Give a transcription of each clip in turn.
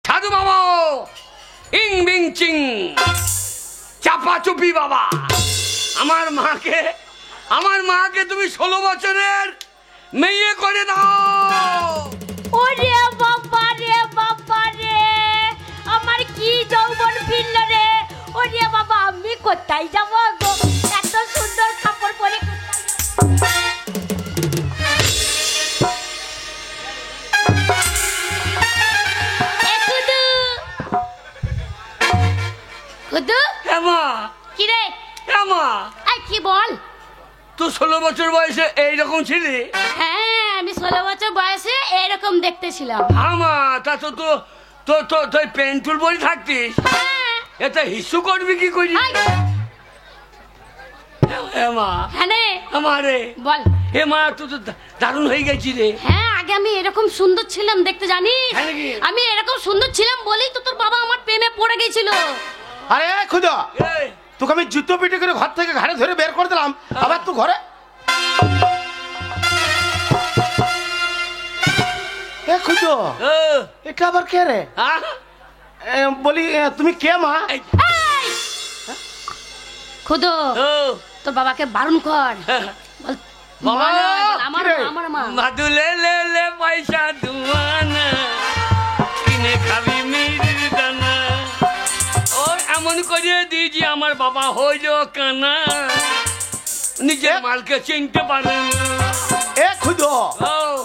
সাধু বাবা ইং বিং চিং চাপা চুপি বাবা, আমার মাকে তুমি 16 বছরের মেয়ে করে দাও। ওরে বাবা রে, আমার কি যৌবন ফিরল রে। ওরে বাবা, আমি কোথায় যাব গো, এত সুন্দর কাপড় পরে কি বল? তুই 16 বছর বয়সে এইরকম ছিলি? হ্যাঁ, আমি 16 বছর বয়সে এইরকম দেখতে ছিলাম। আমা তা তো পেন্টুল বই থাকতিস, এটা হিসু করবি কি করি? বল। হে মা, তুই তো দারুণ হয়ে গেছি রে। হ্যাঁ, আগে আমি এরকম সুন্দর ছিলাম দেখতে, জানিস? আমি এরকম সুন্দর ছিলাম বলেই তো তোর বাবা আমার প্রেমে পড়ে গেছিল। আরে খুদা, তোকে আমি জুতো পিটে করে ঘর থেকে ঘাড়ে ধরে বের করে দিলাম, আবার তুই ঘরে? খুঁজো, এটা আবার কে রে? বলি তুমি কে মা? খুদো, তোর বাবাকে বারণ কর। আমার মা। মাদুলে লে লে পয়সা দুয়ানা, কিনে খাবি মিরির দানা। ওর এমন করে দিয়েছি আমার বাবা হইল কানা, নিজের মালকে চিনতে পারে না। এ খুদো,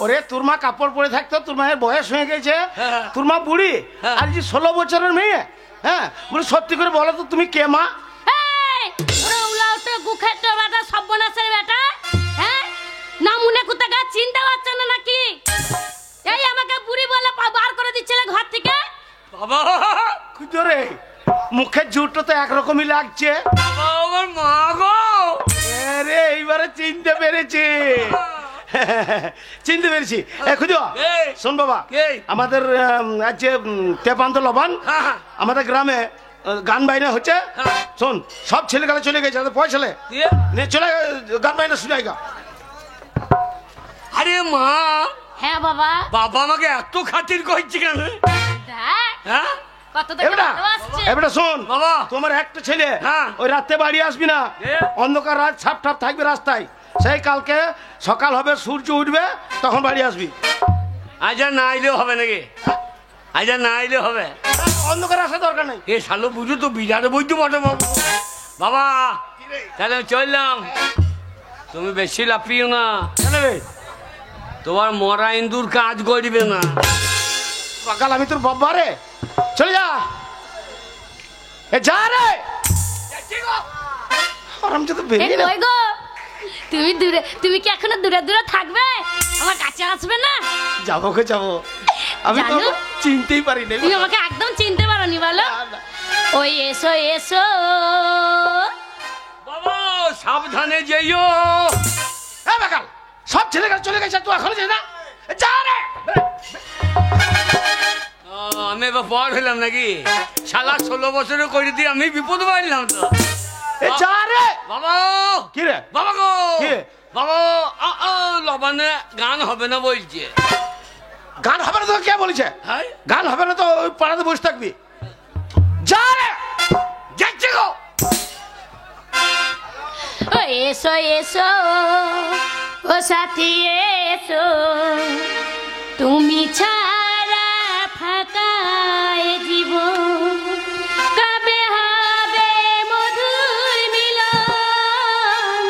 ওরে তোর মা কাপড় পরে থাকতো, তোর মায়ের বয়স হয়ে গেছে, তোর মা বুড়ি, আর যে 16 বছরের মেয়ে। হ্যাঁ, বলে সত্যি করে বলো তো তুমি কে মা? সর্বনাশের বেটা, হ্যাঁ না মনে কোথাকা চিনতে পারছ না নাকি? এই আমাকে বুড়ি বলে বার করে দিচ্ছিলে ঘর থেকে। বাবা খুদো রে, মুখের জুটো তো একরকমই লাগছে। বাবা, আমার মা গো। আরে এইবারে চিনতে পেরেছি, চিনতে পেরেছি। খুঁজো শোন বাবা, আমাদের আজ তেপান্ত লবণ আমাদের গ্রামে গান বাইনা হচ্ছে। শোন, সব ছেলেগুলো চলে গেছে, পয়সা চলে গান বাইনা শুনাই গা। আরে মা। হ্যাঁ বাবা। বাবা আমাকে এত খাতির করছে কেন? হ্যাঁ, এবারে শোন বাবা, তোমার একটা ছেলে ওই রাতে বাড়ি আসবি না, অন্ধকার রাত ছাপ ঠাপ থাকবে রাস্তায়। সেই কালকে সকাল হবে, সূর্য উঠবে, তখন বাড়ি আসবি। আজ আর না আইলেও হবে নাকি? আজ আর না আইলেও হবে? অন্ধকার আসা দরকার নেই। এ শালো বুঝো তো বিরাট বইতে বটে বাবু। বাবা তাহলে চললাম, তুমি বেশি লাফিও না, তোমার মরা ইন্দুর কাজ করবে না। সকাল আমি তোর বাবা রে, চলে যা। এ যা রে, তুমি কি এখনো দূরে দূরে থাকবে, আমার কাছে আসবে না? যাবো কে যাবো, আমি তো চিনতেই পারি না। তুমি আমাকে একদম চিনতে পারোনি বলো? ওই এসো এসো বাবা, সাবধানে যেও। সব ছেলেরা চলে গেছে, তুই এখনো যাই না? যা রে। আমি এবার বড় হইলাম নাকি? শালা 16 বছরে করে দিয়ে আমি বিপদ পাইলাম তো। যা রে বাবা। কি রে বাবা গো? বাবা লবণে গান হবে না বলছে। গান হবে না তো কে বলেছে? গান হবে না তো ওই পাড়াতে বসে থাকবি। যা রে, যাচ্ছে গো। ও এসো এসো ও সাথী এসো, তুমি ছাড়া ফাঁকা জীবন, কবে হবে মধুর মিলন,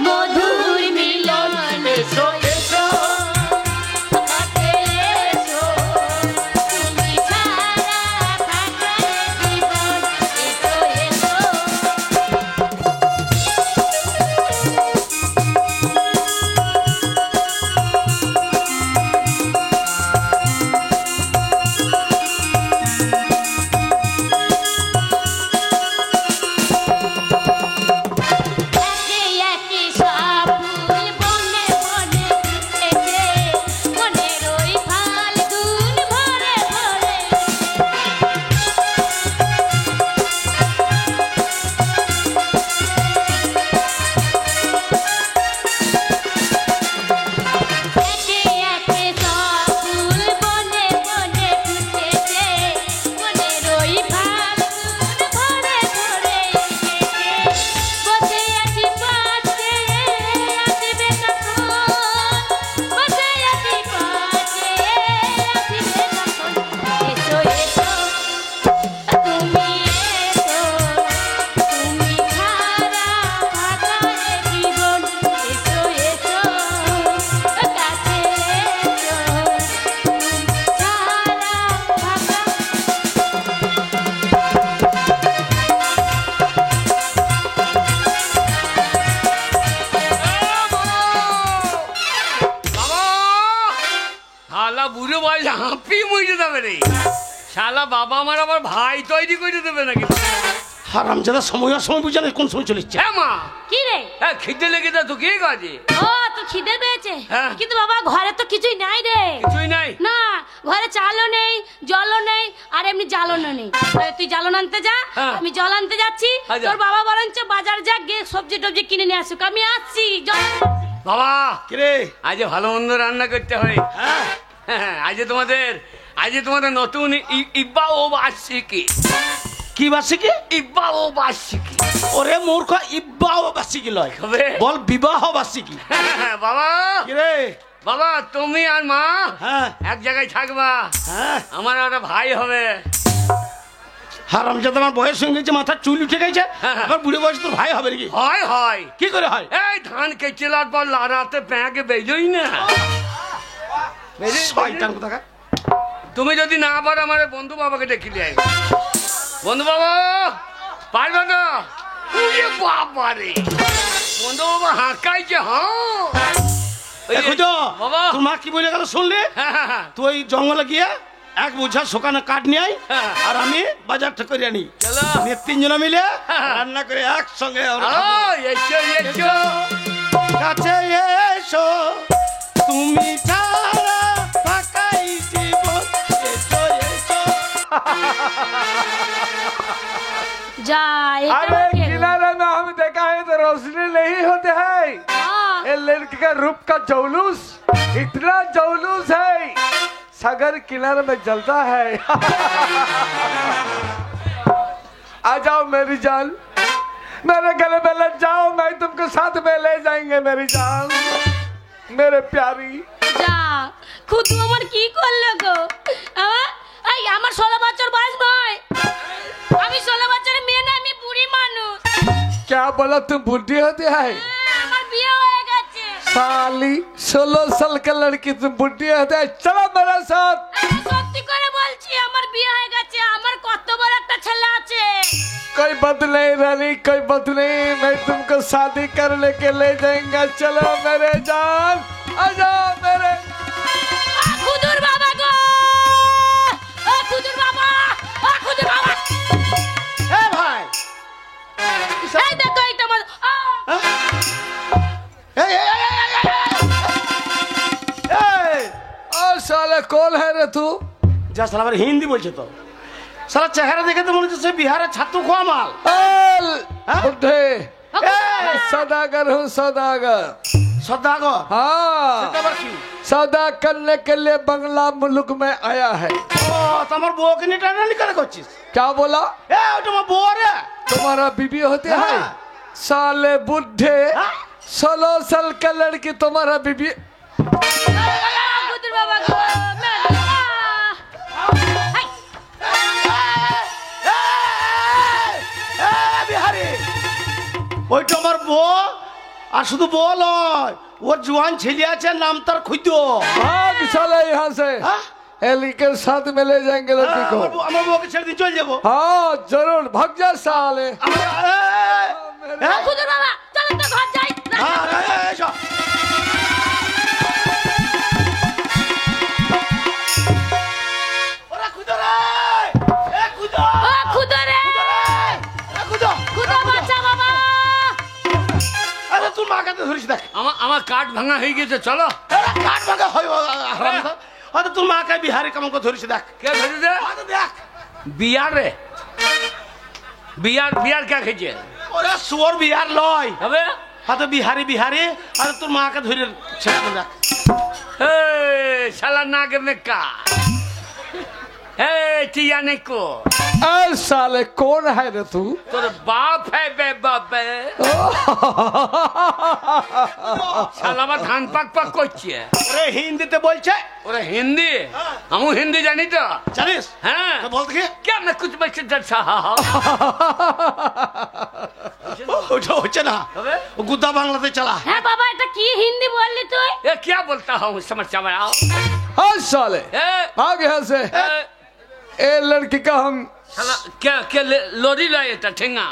মধুর মিলন। এসো এসো তুমি ছাড়া ফাঁকা জীবন, এসো এসো। রে শালা বাবা আমার আবার ভাই তৈরি করে দেবে নাকি হারামজাদা সময় আর সময় বুঝে না কোন সময় চলে যাচ্ছে হ্যাঁ মা কি রে হ্যাঁ খিদে লেগে যা তো কি কাজে ও তো খিদে পেয়েছে হ্যাঁ। কিন্তু বাবা ঘরে তো কিছুই নাই রে কিছুই নাই না ঘরে চালও নেই জলও নেই আর এমনি জ্বালনও নেই তুই জ্বালন আনতে যা হ্যাঁ। আমি জল আনতে যাচ্ছি আচ্ছা। তোর বাবা বরঞ্চ বাজার যা গিয়ে সবজি টবজি কিনে নিয়ে আসুক আমি আসছি জল বাবা কিরে আজ ভালো মন্দ রান্না করতে হয় হ্যাঁ হ্যাঁ আজ তোমাদের নতুন ইব্বা ও বার্ষিকী কি বার্ষিকী ইব্বা ও বার্ষিকী ওরে মূর্খ ইব্বাহ বার্ষিকী লয় কবে? বল বিবাহ বার্ষিকী বাবা কিরে বাবা তুমি আর মা হ্যাঁ এক জায়গায় থাকবা হ্যাঁ আমার একটা ভাই হবে হারামজাদা আমার বয়স হয়ে গেছে মাথার চুল উঠে গেছে হ্যাঁ। আবার বুড়ো বয়স তোর ভাই হবে নাকি হয় হয় কি করে হয় এই ধান কেচেলার পর লাড়াতে প্যাঁকে বেজোই না শয়তান কোথাকার। তুমি যদি না পারো আমার বন্ধু বাবাকে ডেকে নিয়ে আয় বন্ধু বাবা পারবে না উরে বাবা রে বন্ধু বাবা হাঁকাইছে হ্যাঁ দেখো তো বাবা। তোর মা কি বলে গেল শুনলি হ্যাঁ, তুই জঙ্গলে গিয়ে এক বোঝা শোকানো কাঠ নিয়ে আয়, হ্যাঁ। আর আমি বাজারটা করে আনি চলো। নিয়ে তিনজনে মিলে হ্যাঁ। রান্না করে একসঙ্গে আমরা ও, খাবো। এসো এসো কাছে এসো তুমি ছাড়া ফাঁকাই জীবন এসো এসো যা এটা अरे কে? किनारे में हम देखा है तो रोशनी नहीं होते हैं हाँ। ये लड़की का रूप का जौलूस इतना जौलूस है सागर किनारे में जलता है आ जाओ मेरी जान मेरे गले में लग जाओ मैं तुमको साथ में ले जाएंगे मेरी जान मेरे प्यारी যা খুদু আমার কি করলো গো এই আমার 16 বছর বয়স নয় আমি 16 বছরের মেয়ে না আমি বুড়ি মানুষ क्या बोला तुम बुढ़ी होती है আমার বিয়ে হয়ে গেছে साली 16 साल का लड़की तुम बुढ़ी होती है चलो मेरे साथ আমি সত্যি করে বলছি আমার বিয়ে হয়ে গেছে আমার কত বড় একটা ছেলে আছে कोई बात नहीं रानी कोई बात नहीं मैं तुमको शादी करने के ले जाएंगे चलो मेरे जान आ जाओ मेरे খুদুর বাবা গো ও খুদুর বাবা এ ভাই এই দেখো এটা আমার এই, এই, এই, এই, এই, এই, এই। ओ साले कौन है रे तू যা সালা আবার হিন্দি বলছে তো সালা চেহারা দেখে তো মনে হচ্ছে সে বিহারের ছাত্র খোয়া মাল ओल हाँ? बुढ़े এই, सौदागर हूँ सौदागर সদাগর हाँ সেটা আবার কি सौदा करने के लिए बंगला मुल्क में आया है ও তোমার বউকে নিয়ে টানাটানি করে করছিস क्या बोला এ ওটা আমার বউ রে तुम्हारा बीबी होते हाँ। हैं साले बुढ़े हाँ? 16 साल का लड़की तुम्हारा बीबी খুদুর বাবা গো বিহারি ওইটা আমার বউ আর শুধু বউ নয় ওর জোয়ান ছেলে আছে নাম তার খুঁজ भाग साले यहाँ से एली के साथ में ले जाएंगे लड़की को আমার বউকে ছেড়ে দিয়ে চলে যাবো हाँ जरूर भाग जा साले খুদুর বাবা চলো তো ঘর যাই ও খুদা রে খুদা বাঁচা বাবা তোর মা কাছে ধরিস দেখ আমার কাঠ ভাঙা হয়ে গেছে চলো কাঠ ভাঙা হয় হয়তো তোর মা কে বিহারি কেমন করে ধরিস দেখ কে ধরে দে হয়তো দেখ বিয়ার রে বিয়ার কে খেয়েছে ওরা শুয়োর বিহার লয় হবে হয়তো বিহারি বিহারি আর তোর মাকে ধরে ছেড়ে দেখ শালা নাগে মেকা চিয়া নেকো ए साले कौन है रे तू তোর বাপ है बे बाबे শালা আমার ধান পাক পাক করছে ওরে হিন্দিতে বলছে ওরা হিন্দি আমি হিন্দি জানি তো জানিস হ্যাঁ তো বল দেখি क्या मैं कुछ बच्चे दर्शा ওটা হচ্ছে না হবে ও গুদ্দা বাংলাতে চালা হ্যাঁ বাবা এটা কি হিন্দি বললি তুই ये क्या बोलता हूँ समझ में आओ हाँ साले भाग यहाँ से ए, ए लड़की का हम শালা क्या क्या लोरी लाए था ठेंगा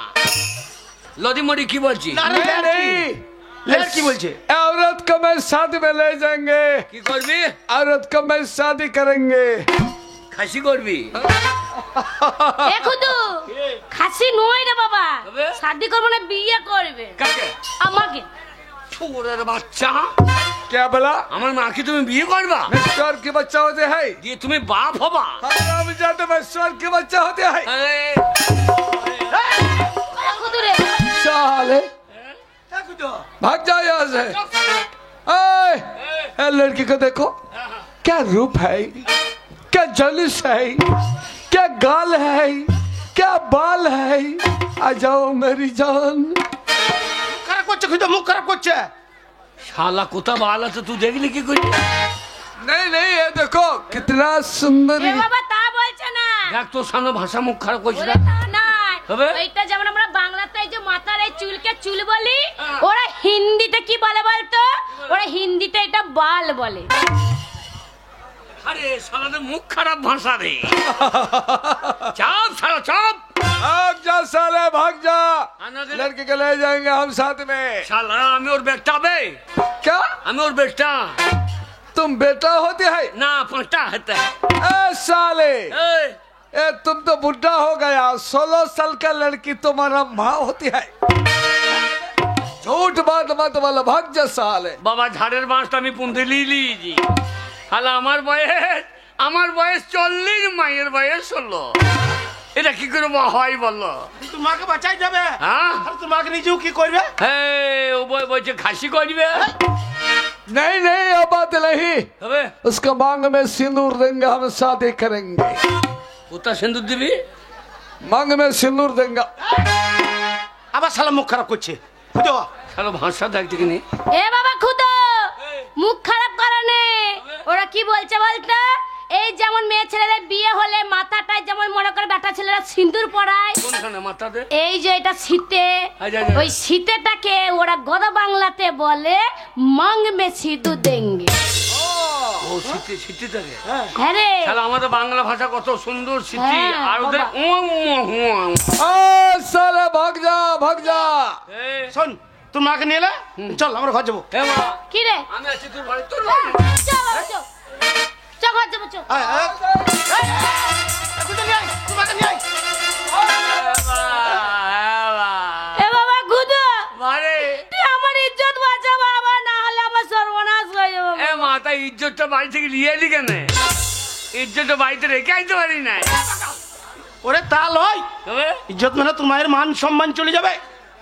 लोरी मोरी की बोलची না রে, লের কি? লের কি বলছে औरत को मैं शादी में ले जाएंगे की करबी औरत को मैं शादी करेंगे খাসি করবি? খুদু খাসি নয় রে বাবা, তবে? শাদি করবো না বিয়ে করবে। কাকে? আমাকে। ছোড়ার বাচ্চা, क्या बोला? আমার মাকে তুমি বিয়ে করবা? ईश्वर के बच्चा होते हैं। দিয়ে তুমি বাপ হবা? हम जाते हैं ईश्वर के बच्चा होते हैं। আরে, খুদু রে साले भाग जाओ यहाँ से। ओए, ए लड़की को देखो, क्या रूप है, क्या जलिस है, क्या गाल है, क्या बाल है। आ जाओ मेरी जान। খারাপ করছে খুঁজো, মুখ খারাপ করছে। শালা কোথা বাল আছে তুই দেখলি কি করি? नहीं नहीं, ये देखो कितना सुंदर এ है। বাবা তা বলছে না। দেখ তোর সামনে ভাষা মুখ খারাপ করছিস ওরে না। তা নয়। তবে? এইটা যেমন আমরা বাংলাতে এই যে মাথার এই চুলকে চুল বলি, ওরা হিন্দিতে কি বলে বলতো? ওরা হিন্দিতে এটা বাল বলে। আরে শালাদের মুখ খারাপ ভাষা রে। চাপ শালা চাপ। भाग जा साले, भाग जा। आना दे। लड़के को ले जाएंगे हम साथ में। শালা আমি ওর বেটা বে। क्या আমি ওর বেটা तुम बेटा होते हैं? না পাঁচটা হতে। ए साले, এই ए तुम तो बुढ़ा हो गया। 16 साल का लड़की तुम्हारा माँ होती है। झूठ बात मत बोलो, भाग जा साले। বাবা ঝাড়ের বাঁশটা আমি পুঁতে লিয়েছি। শালা আমার বয়স 40, মায়ের বয়স 16। এটা কি করে হয় বললো? তুই মাকে বাঁচাই যাবে। হ্যাঁ আর তুই মাকে নিজেও কি করবে? ও বলছে খাসি করবে। नहीं नहीं, ये बात नहीं। হবে उसका मांग में सिंदूर देंगे, हम शादी करेंगे। কোথা সিন্দুর দিবি? मांग में सिंदूर देंगे। আবার শালা মুখ খারাপ করছে খুঁজো। শালা ভাষা দেখতে কিনি। এ বাবা খুদো মুখ খারাপ করে নে। ওরা কি বলছে বলতো? এই যেমন মেয়ে ছেলেদের বিয়ে হলে মাথাটায় যেমন মনে করে বেটা ছেলেরা সিঁদুর পরায়, কোনখানে মাথাতে? এই যে এটা শীতে, আচ্ছা। ওই শীতেটাকে ওরা গদা বাংলাতে বলে মাং মে সিঁদুর দেঙ্গে। ও সিটি থাকে। হ্যাঁ রে। শালা আমাদের বাংলা ভাষা কত সুন্দর সিটি, হ্যাঁ, আর ওদের বাবা। ओ साले भाग जा, भाग जा। শোন তোর মাকে নিয়ে এলে চল আমরা ঘর যাবো। কি রে? আমি আছি তোর বাড়ি, তোর বাড়ি। চল বাবা, চল চল ঘর যাবো, চল। আয়, আয়, আয়, খুঁজো নিয়ে আয়, তোর মাকে নিয়ে আয়। এ বাবা খুদো মারে তুই আমার ইজ্জত বাঁচা বাবা, না হলে আমার সর্বনাশ হয়ে যাবে। এ মাথা ইজ্জতটা বাড়ি থেকে নিয়ে এলি কেন? ইজ্জতটা বাড়িতে রেখে আইতে পারি না। ওরে তা লয়, তবে ইজ্জত মানে তোর মায়ের মান সম্মান চলে যাবে।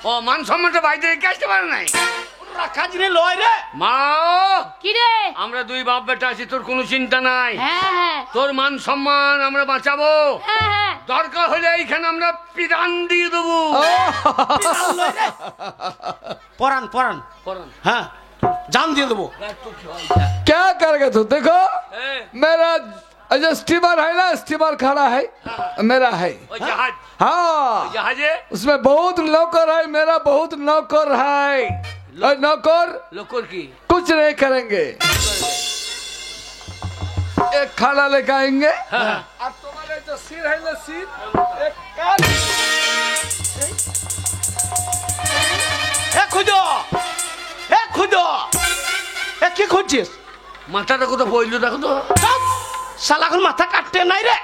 ও মান সম্মানটা বাড়িতে রেখে আসতে পারে নাই। রাখা জিনিস লয় রে। মা কি রে? আমরা দুই বাপ বেটা আছি, তোর কোনো চিন্তা নাই। হ্যাঁ হ্যাঁ তোর মান সম্মান আমরা বাঁচাবো। হ্যাঁ হ্যাঁ। দরকার হলে এইখানে আমরা পিরান দিয়ে দেবো। পরান পরান পরান। হ্যাঁ জান দিয়ে দেবো। क्या करेगा तू? देखो এ, मेरा जो स्टीमर है ना, स्टीमर खड़ा है, मेरा है। ওই জাহাজ, हाँ, জাহাজে उसमें बहुत नौकर है, मेरा बहुत नौकर है। और नौकर লোকর কি? कुछ नहीं करेंगे। एक खाना लेके आएंगे হ্যাঁ। और तुम्हारे जो सिर है ना, सिर एक कान। এ খুঁজো, এ খুঁজো, এ কি খুঁজছিস? মাথাটা কোথাও পড়লো দেখো তো। চুপ! শালা এখন মাথা কাটতে নাই রে।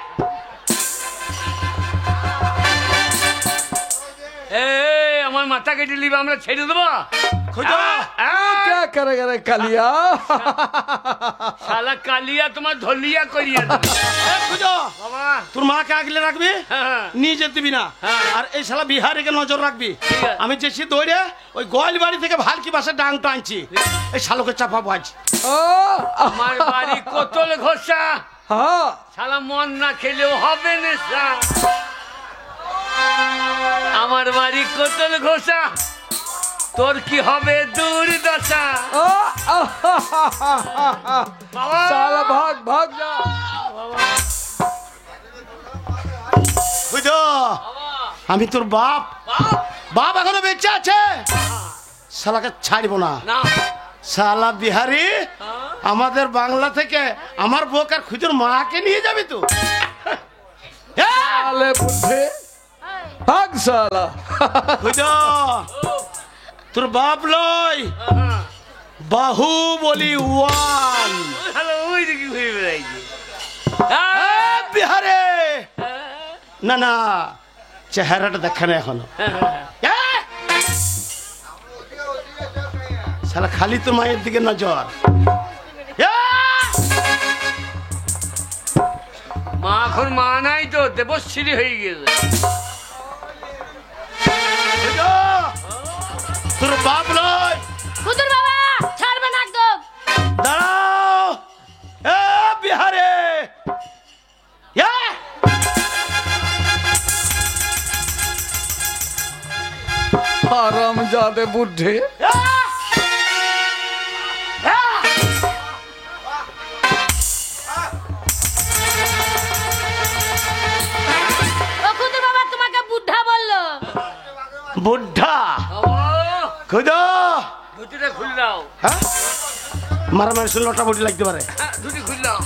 আমার মাথা কেটে নিবে, আমরা ছেড়ে দেবো। খুঁজো। क्या करेगा रे कालिया? শালা কালিয়া তোমার ধলিয়া করিয়া দেবে। এ খুঁজো, বাবা তোর মাকে আগলে রাখবি, হ্যাঁ। নিয়ে যেতে দিবি না। হ্যাঁ। আর এই শালা বিহারিকে নজর রাখবি। ঠিক আছে। আমি যেছি দৌড়ে ওই গোয়াল বাড়ি থেকে ভালকি বাসের ডাংটা আনছি, এই শালোকে চাপাবো আজ। ओ, আমার বাড়ি কোতল ঘোষা। हाँ, শালা মন না খেলেও হবে নেশা। আমার বাড়ি কোতল ঘোষা, তোর কি হবে দুর্দশা। ओ, বাবা साला भाग भाग जा। বুঝো আমি তোর বাপ, বাপ এখনো বেঁচে আছে, শালাকে ছাড়বো না। না শালা বিহারি আমাদের বাংলা থেকে আমার বউক আর খুঁজোর মাকে নিয়ে যাবি তো? साले बुद्धे, भाग साला। খুঁজো তোর বাপ লয়, বাহু বলি ওয়ান। শালা ওই দিকে ঘুরে বেড়াইছে। বিহারে না না চেহারাটা দেখা না এখনো শালা খালি তো মায়ের দিকে নজর মা এখন মা নাই তো দেবশ্রী হয়ে গেছে তোর বাপ নয় হুজুর বাবা ছাড়বে না একদম দাঁড়াও এ বিহারে হারামজাদে বুদ্ধে ও হুজুর বাবা তোমাকে বুদ্ধা বললো বুদ্ধা খুদা দুটিটা খুল দাও হ্যাঁ মারামারি শুনে লটা বটি লাগতে পারে দুটি খুল দাও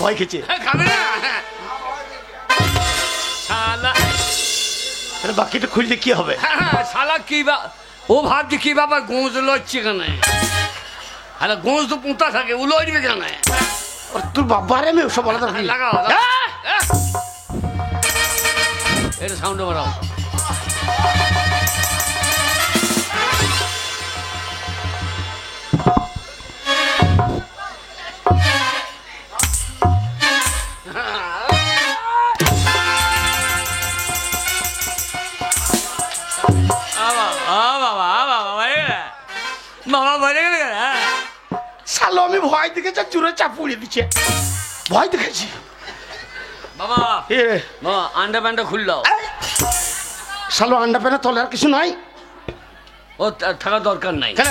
ভয় খেয়েছে খাবে না শালা বাকিটা খুললে কি হবে শালা কি বা ও ভাবছি কি বাবা গোঁজ লড়ছে কেন আরে গোঁজ তো পুঁতা থাকে ও লড়বে কেন তোর বাবারে আমি ওসব বলা দরকার লাগাও এটা সাউন্ড বাড়াও বাবা বলে গেলে সালো আমি ভয় দেখেছি জোরে চাপ উড়িয়ে দিচ্ছে ভয় দেখেছি বাবা এ বাবা আন্ডা প্যান্ডা খুল দাও সালো আন্ডা পেনে তলে আর কিছু নাই ও থাকার দরকার নাই কেন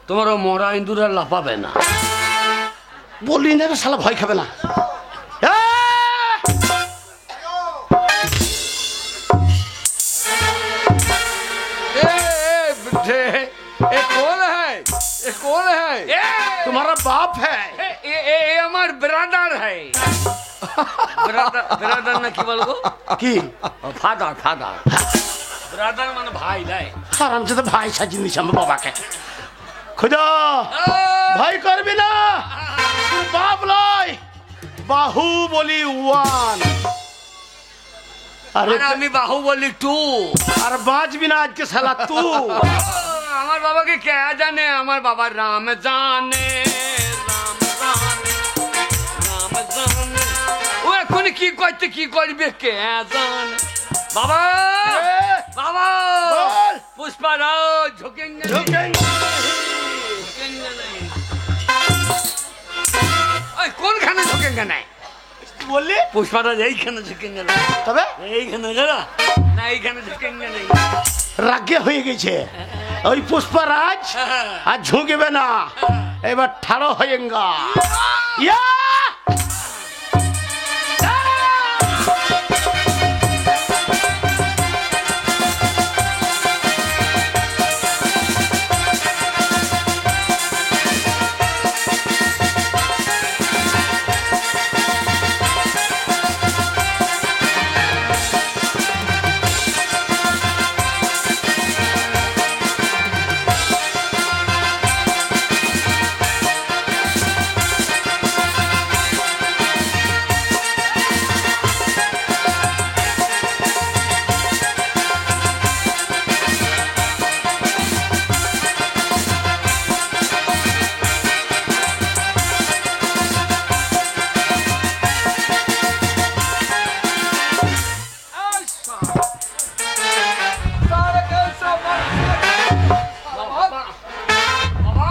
তোমার ও মরা ইন্দুর আর লাফাবে না বললি না রে, শালা ভয় খাবে না बुढ़े ये कौन है ये कौन है तुम्हारा बाप है এ আমার ব্রাদার है ব্রাদার না কি বলবো কি ফাদার ফাদার ব্রাদার মানে ভাই নাই আরাম সাথে ভাই সাজিয়ে দিচ্ছে আমার বাবাকে খুদা ভয় করবি না তোর বাপ নয় বাহুবলী ওয়ান আরে আর আমি বাহুবলী 2 আর বাঁচবি না আজকে শালা তুই আমার বাবাকে কে জানে আমার বাবা রাম জানে রাম জানে রাম জানে ও এখন কি করতে কি করবে কে জানে বাবা বাবা বল। পুষ্পারাজ ঝুঁকেঙ্গে ঝুঁকেঙ্গে। ঝুঁকেঙ্গে নাই ওই কোনখানে ঝুঁকেঙ্গে নাই বললি পুষ্পারাজ এইখানে ঝুঁকেঙ্গে নাই তবে এইখানে যারা না এইখানে ঝুঁকেঙ্গে নাই রাগে হয়ে গেছে ওই পুষ্পরাজ আর ঝুঁকবে না এবার ঠাড়ো হয়েঙ্গা ইয়া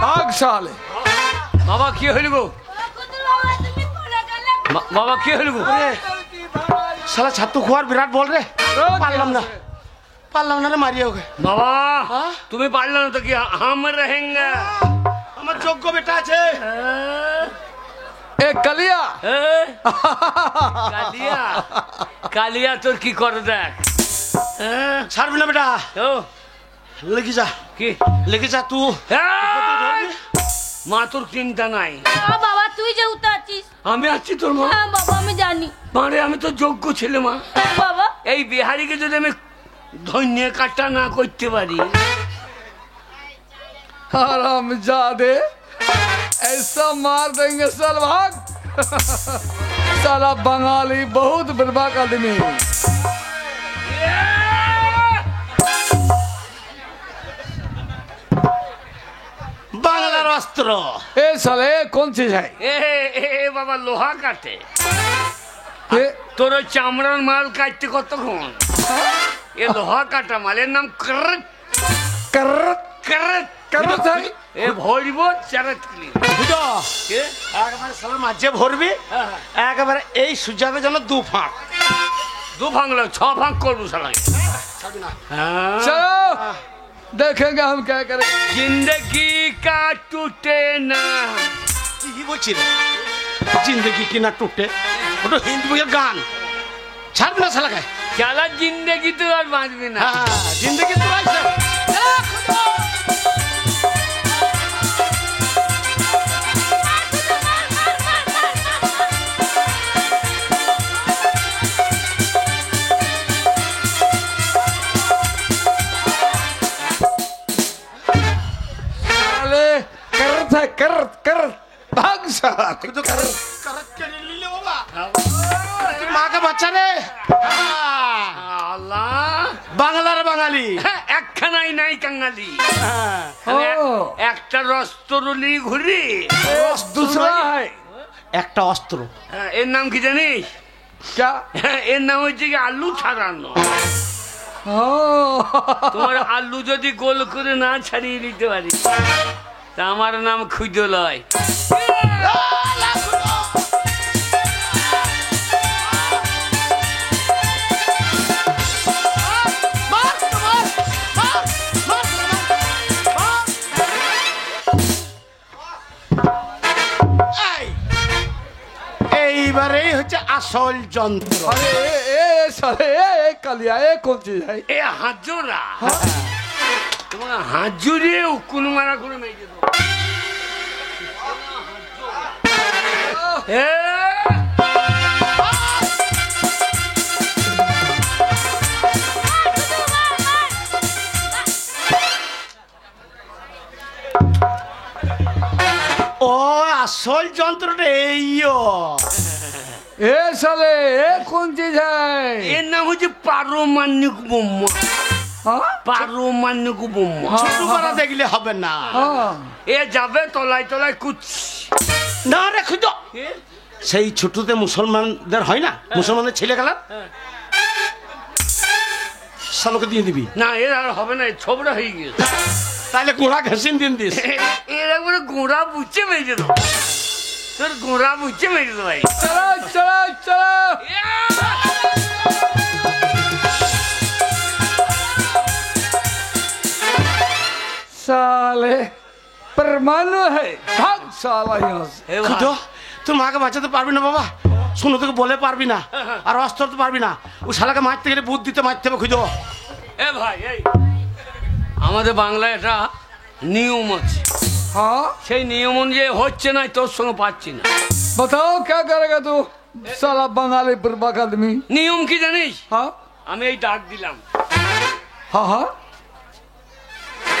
भाग साले বাবা কি হইল গো হুজুর বাবা তুমি পড়ে গেলে বাবা কি হইল গো শালা ছাত্র খোয়ার বিরাট বল রে পারলাম না রে মারিয়ে ওকে বাবা হ্যাঁ? তুমি পারলে না তো কি হাম रहेंगे আমার যোগ্য বেটা আছে ए कलिया কালিয়া কালিয়া তোর কি করে দেখ ছাড়বি না বেটা ও লেগে যা কি লেগে যা তুই এই! মা তোর চিন্তা নাই। বাবা তুই যেহেতু আছিস। আমি আছি তোর মা। হ্যাঁ বাবা আমি জানি। মারে আমি তো যোগ্য ছেলে মা। বাবা এই বিহারিকে যদি আমি ধন্য কাটা না করতে পারি। हरामजादे ऐसा मार देंगे साल भाग साला बंगाली बहुत बर्बाद आदमी। বাংলার অস্ত্র। ए साले कौन चीज है? এ বাবা লোহা কাটে। ये তোর ওই চামড়ার মাল কাটতে কতক্ষণ? এ লোহা কাটা মালের নাম করত करत করত करत है। এ ভরিব চারাত ক্লি। বুঝো কে? একবারে সালা মাঝে ভরবি, একেবারে এই সুজাতে যেন 2 ফাঁক। 2 ফাঁক লোক 6 ফাঁক করবো শালাকে। হ্যাঁ। चलो देखेंगे हम क्या करेंगे। जिंदगी का टूटे ना। কি বলছি রে? জিন্দগি কি না টুটে? ওটা হিন্দি বইয়ের গান। ছাড়বি না শালাকে। সালা জিন্দগি তো আর বাঁচবে না। হ্যাঁ জিন্দগি তো আইছে। साले करत है करत करत भाग साला। তুই তো করত কেড়ে নিলে বাবা। তুই মাকে বাচ্চা রে। আল্লাহ বাংলার বাঙালি। একখানাই নাই কাঙ্গালি। ओ একটা রস্তরুলি ঘুরি। दूसरा है একটা অস্ত্র। এর নাম কি জানিস? क्या? এর নাম হচ্ছে কি আলু ছাড়ানো। ओ তোমার আলু যদি গোল করে না ছাড়িয়ে দিতে পারি তা আমার নাম খুঁজো লয়। এইবারেই হচ্ছে আসল যন্ত্র। अरे ए साले ए कालिया ए कौन चीज है? এ হাজরা তোমার হাজুরে উকুন মারা করে মেয়ে দেবো। ও আসল যন্ত্রটা এইও। ए साले ए कौन चीज है? এর নাম হচ্ছে পারমাণবিক বোমা। हाँ পারমাণবিক বোমা। ছোট করা দেখলে হবে না। हाँ এ যাবে তলায় তলায় কুচ। না রে খুঁজো। সেই ছোটতে মুসলমানদের হয় না, মুসলমানদের ছেলে গেলা শালোকে দিয়ে দিবি। না এর আর হবে না, ছোবড়া হয়ে গিয়েছে। তাহলে গোড়া ঘেসিন দিন দিস। এর একবারে গোড়া বুঝছে মেরে দেবো। তোর গোড়া বুঝছে মেরে দেবো ভাই। चलो चलो चलो साले परमाणु है भाग साला यहाँ से। এ ভাই, খুঁজো তোর মাকে বাঁচাতে পারবি না বাবা, শুনো তোকে বলে পারবি না, আর অস্ত্র তো পারবি না। ও শালাকে মারতে গেলে বুদ্ধিতে মারতে হবে। খুঁজো এ ভাই এই আমাদের বাংলায় একটা নিয়ম আছে। हाँ সেই নিয়ম অনুযায়ী হচ্ছে না, তোর সঙ্গে পাচ্ছি না। बताओ क्या करेगा तू साला बंगाली बर्बाद आदमी। নিয়ম কি জানিস? हाँ আমি এই ডাক দিলাম, हाँ हाँ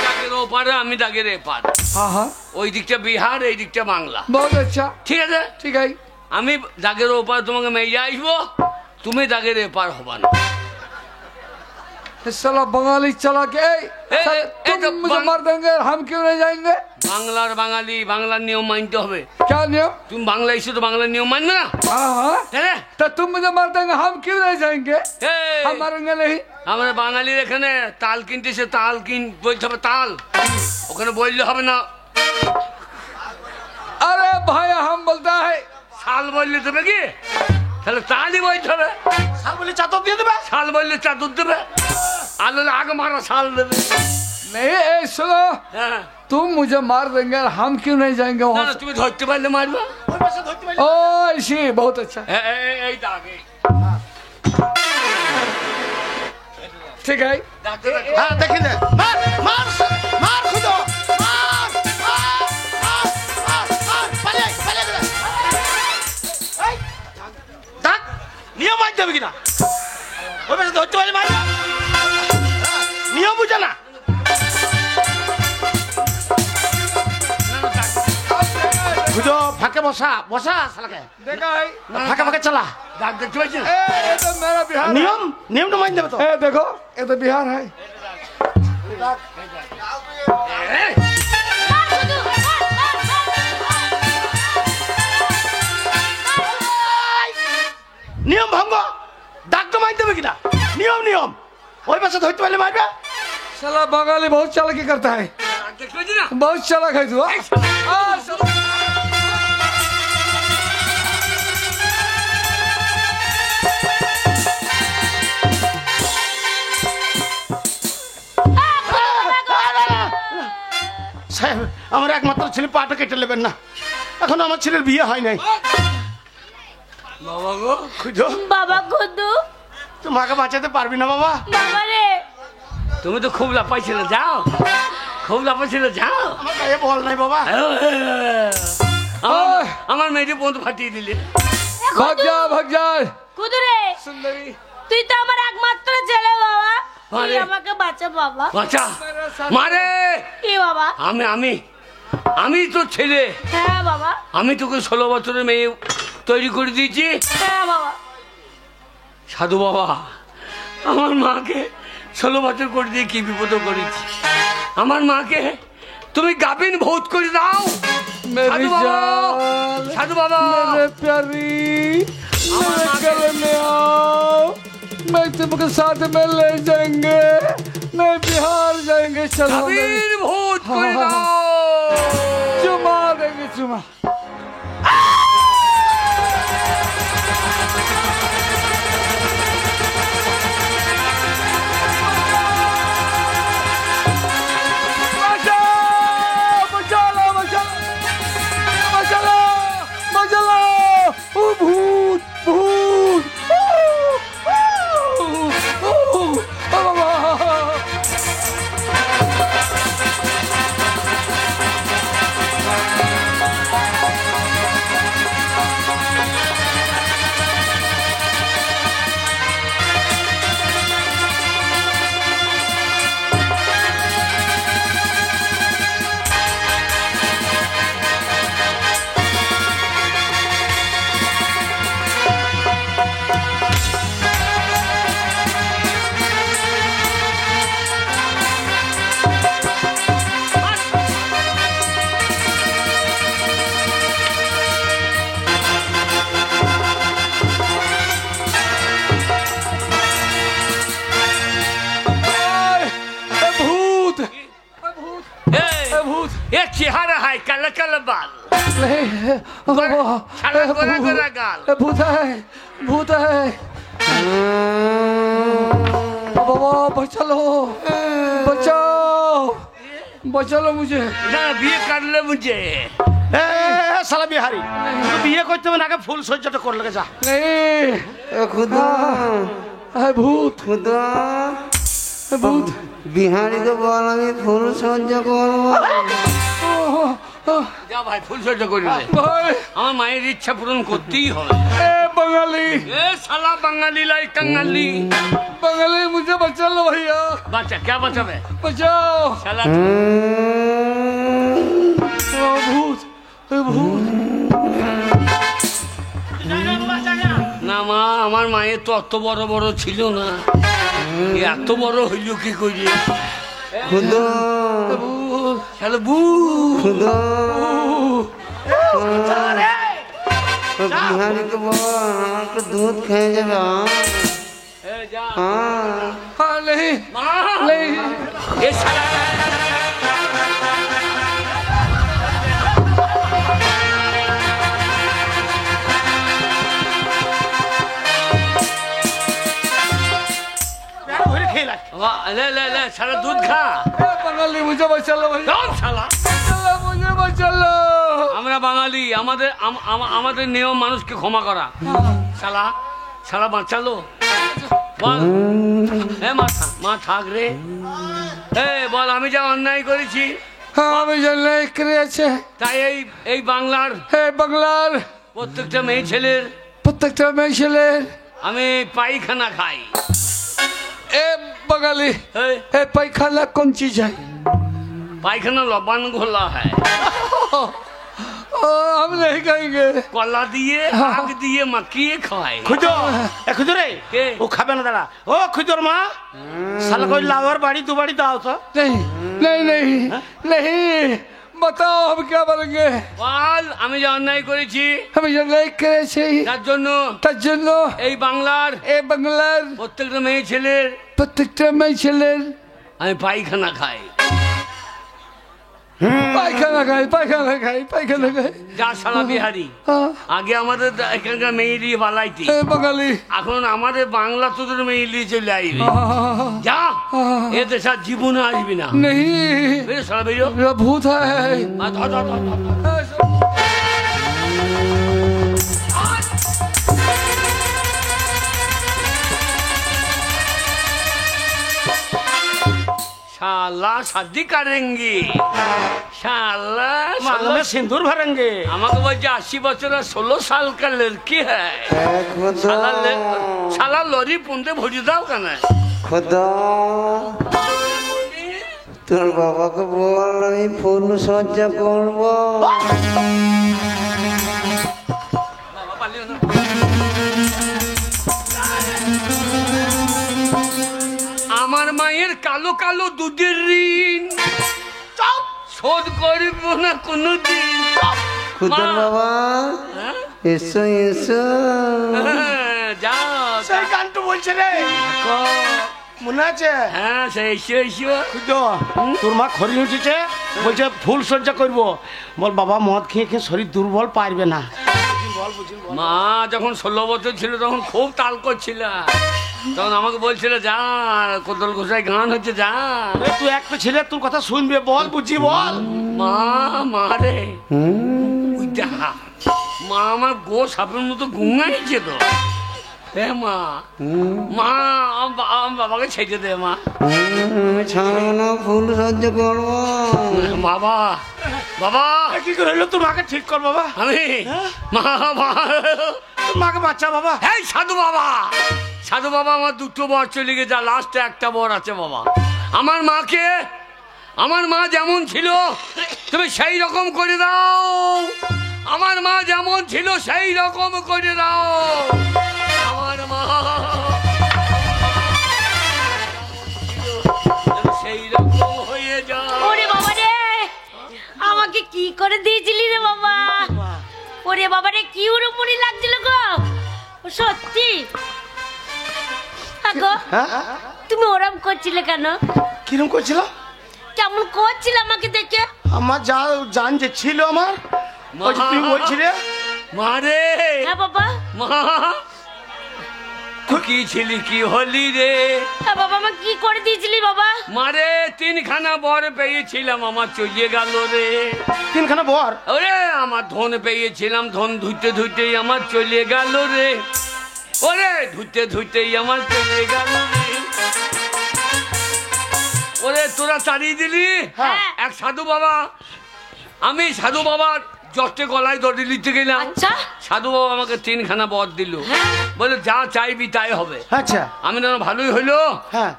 দাগের ওপারে আমি দাগের এপার। हाँ हाँ ওই দিকটা বিহার, এই দিকটা বাংলা। बहुत अच्छा ঠিক আছে, ठीक है। আমি দাগের ওপার তোমাকে মেয়ে আসবো, তুমি দাগের এপার হবা না। साला बंगाली चला के साले ए, तो तुम मुझे बंग- मार देंगे, हम क्यों नहीं जाएंगे? বাংলার বাঙালি, বাংলার নিয়ম মানতে হবে। क्या नियम? তুমি বাংলা এসে তো বাংলার নিয়ম মানবে না। हाँ हाँ হ্যাঁ तो तुम मुझे मार देंगे, हम क्यों नहीं जाएंगे? এই, हम मारेंगे नहीं। আমরা বাঙালির এখানে তাল কিনতেছে, তাল কিন বলতে হবে তাল, ওখানে বললে হবে না। अरे भाई हम बोलता है শাল বললে দেবে কি? তাহলে তালই বলতে হবে। শাল বলে চাদর দিয়ে দেবে। শাল বললে চাদর দেবে, আলো আগে মারা শাল দেবে। नहीं ए सुनो, হ্যাঁ तुम मुझे मार देंगे और हम क्यों नहीं जाएंगे না वहाँ না, से? তুমি ধরতে পারলে মারবা। ওই পাশে ধরতে পারলি। ओ ऐसी बहुत अच्छा এই দাগ এই ठीक है। ডাকতে ডাকতে। হ্যাঁ দেখি দে। মার মার মার খুঁজো, মার মার মার হবে কিনা ওই পাশে ধরতে পারলে মারবে নিয়ম বুঝে না বুঝো ফাঁকে বসা বসা শালাকে देखा है ফাঁকে ফাঁকে চালা ডাক দেখতে পাচ্ছি না? ये तो मेरा बिहार है। নিয়ম নিয়মটা মাইন দেবে তো ए देखो ये तो बिहार है এই, নিয়ম ভঙ্গ ডাকটা মাইন দেবে কিনা নিয়ম নিয়ম ওই পাশে ধরতে পারলে মারবে साला बंगाली बहुत चालाकी करता है ডাক দেখতে পাচ্ছি না? बहुत चालाक है तू हाँ? हाँ, साला। সাহেব আমার একমাত্র ছেলে পাটা কেটে নেবেন না এখন আমার ছেলের বিয়ে হয় নাই বাবা গো, খুঁজো বাবা কুদু তো মাকে বাঁচাতে পারবি না বাবা বাবা রে তুমি তো খুব লাফাইছিল, যাও খুব লাফাইছিল, যাও। আমার গায়ে বল নাই বাবা আমার- আমার মেয়েটি বন্ধু ফাটিয়ে দিলে। भाग जा কুদু রে सुंदरी তুই তো আমার একমাত্র ছেলে বাবা তুই আরে। আমাকে বাঁচা বাবা বাঁচা মারে। কি বাবা আমি আমি আমি তো ছেলে, হ্যাঁ বাবা আমি তোকে 16 বছরের মেয়ে তৈরি করে দিয়েছি। হ্যাঁ বাবা সাধু বাবা, আমার মাকে 16 বছর করে দিয়ে কি বিপদ করেছি। আমার মাকে তুমি গাবিন ভূত করে দাও। मेरी साधु बाबा, जान साधु बाबा, मेरे प्यारी मेरे गले में आओ मैं तुमके साथ में ले जाएंगे मैं बिहार जाएंगे चलो मेरी গাবিন ভূত করে हाँ, हाँ, দাও। चुमा देंगे चुमा भूत भूत एक चेहरा है काला काला बाल, काला गोरा गोरा गाल। भूत है भूत है बाबा बचा लो बचाओ बचा लो मुझे ना বিয়ে করলে मुझे এ শালা বিহারি তুই বিয়ে করতে হবে না আগে ফুল সহ্যটা করে লাগে যা नहीं खुदा भूत खुदा भूत बिहारी के बोल আমি ফুল সহ্য করবো যা ভাই ফুল সহ্য করে নে। भाई আমার মায়ের ইচ্ছা পূরণ করতেই হবে। ए बंगाली এ শালা বাঙালি লাই কাঙালি, बंगाली मुझे बचा लो भैया বাচ্চা কে বাঁচাবে बचाओ শালা? भूत भूत না মা, আমার মায়ের তো অত বড় বড় ছিল না, এত বড় হইল কি করি? खुदा শালা বু खुदा बिहारी के बोल আমাকে দুধ খেয়ে যাবে এ যা হ্যাঁ हाँ नहीं মা, नहीं এ শালা ধরে খেয়ে লাগ ले ले ले सारा दूध खा। ए बंगाली मुझे बचा लो भैया দাও শালা। चलो मुझे बचा लो আমরা বাঙালি, আমাদের আমাদের নিয়ম মানুষকে ক্ষমা করা। শালা শালা বাঁচালো বল। এ মা থাক রে। এ বল আমি যা অন্যায় করেছি हाँ আমি জানলাই করেছে তাই এই বাংলার হে বাংলার প্রত্যেকটা মেয়ে ছেলের প্রত্যেকটা মেয়ে ছেলের আমি পায়খানা খাই। ए बंगाली এই, ए पैखाना कौन चीज है? পায়খানা লবণ ঘোলা হয়, हम नहीं कहेंगे। কলা দিয়ে আগ দিয়ে মাখিয়ে খায়। খুঁজো এ খুঁজো রে কে? ও খাবে না দাঁড়া ও খুঁজোর মা শালা কই লাউর বাড়ি দু বাড়ি দাও তো नहीं नहीं नहीं नहीं बताओ हम क्या बोलेंगे? বল আমি যে অন্যায় করেছি हम ये नहीं करे चाहिए তার জন্য तजन এই বাংলার ए बंगलार প্রত্যেকটা মেয়ে ছেলের प्रत्येक में चले আমি পায়খানা খাই। पायखाना खाए पायखाना खाए पायखाना खाए যা শালা বিহারি, আগে আমাদের এখানকার মেয়েলি বালাইতি, ए बंगाली এখন আমাদের বাংলা তোদের মেয়েলি চলে আসবে। যা এ দেশা জীবনে আসবি না। नहीं বেরো শালা বেরো। मेरा भूत है। ধর, ধর, ধর, ধর, ধর। শালা শাদি করেঙ্গি, শালা मांग में सिंदूर भरेंगे আমাকে বলছে 80 বছর আর 16 সাল का लड़की है। खुदा শালা লরি পুনতে ভরি দাও কেন? खुदा তোর বাবাকে বল আমি ফুল সজ্জা করবো। বাবা পালিও না। আমার মায়ের কালো কালো দুধের ঋণ শোধ করব না কোনোদিন। খুদার মা। বাবা হ্যাঁ? এসো এসো। হ্যাঁ, যাও সেই গানটা বলছে রে দেখো। মনে আছে হ্যাঁ সে এসো এসো। খুঁজো তোর মা খড়ি উঠেছে বলছে ফুল সজ্জা করবো বল বাবা মদ খেয়ে খেয়ে শরীর দুর্বল পারবে না মা যখন 16 বছর ছিল তখন খুব তাল করছিল, তখন আমাকে বলছিল যা কোদল ঘোষায় গান হচ্ছে যা। এ, তুই একটা ছেলে তোর কথা শুনবে বল বুঝি বল মা মা রে ওই দেখা মা আমার গো সাপের মতো ঘুমাইছে তো। হে মা মা আমার বাবাকে ছেড়ে দে মা। আমি ছাড়বো না ফুল সজ্জা করবো। বাবা বাবা এ, কি করে হলো তোর মাকে ঠিক কর বাবা আমি মা বাবা তোর মাকে বাচ্চা বাবা এই সাধু বাবা, সাধু বাবা আমার দুটো বর চলে গেছে, লাস্টে একটা বর আছে বাবা। আমার মাকে, আমার মা যেমন ছিল তুমি সেই রকম করে দাও, আমার মা যেমন ছিল সেই রকম করে দাও। আমার মা সেই রকম হয়ে যাও। ওরে বাবা রে আমাকে কি করে দিয়েছিলি রে বাবা? ওরে বাবা রে কি উড়ুমুড়ি লাগছিল গো, ও সত্যি আগো হ্যাঁ তুমি ওরম করছিলে কেন? কিরম করছিল কেমন করছিলে আমাকে দেখে? আমার যা জান যে ছিল আমার ওই যে তুই বলছিলে মা রে হ্যাঁ বাবা, মা তুই কি ছিলি কি হলি রে? হ্যাঁ বাবা আমাকে কি করে দিয়েছিলি বাবা? মারে 3খানা বর পেয়েছিলাম, আমার চলে গেল রে। 3খানা বর ওরে আমার ধন পেয়েছিলাম, ধন ধুইতে ধুইতেই আমার চলে গেল রে। ওরে ধুইতে ধুইতেই আমার চলে গেল রে। ওরে তোরা তাড়িয়ে দিলি হ্যাঁ। এক সাধু বাবা, আমি সাধু বাবার জটে গলায় দড়ি নিতে গেলাম, আচ্ছা সাধু বাবা আমাকে 3খানা বর দিল, হ্যাঁ। বলে যা চাইবি তাই হবে। আচ্ছা আমি না ভালোই হইলো, হ্যাঁ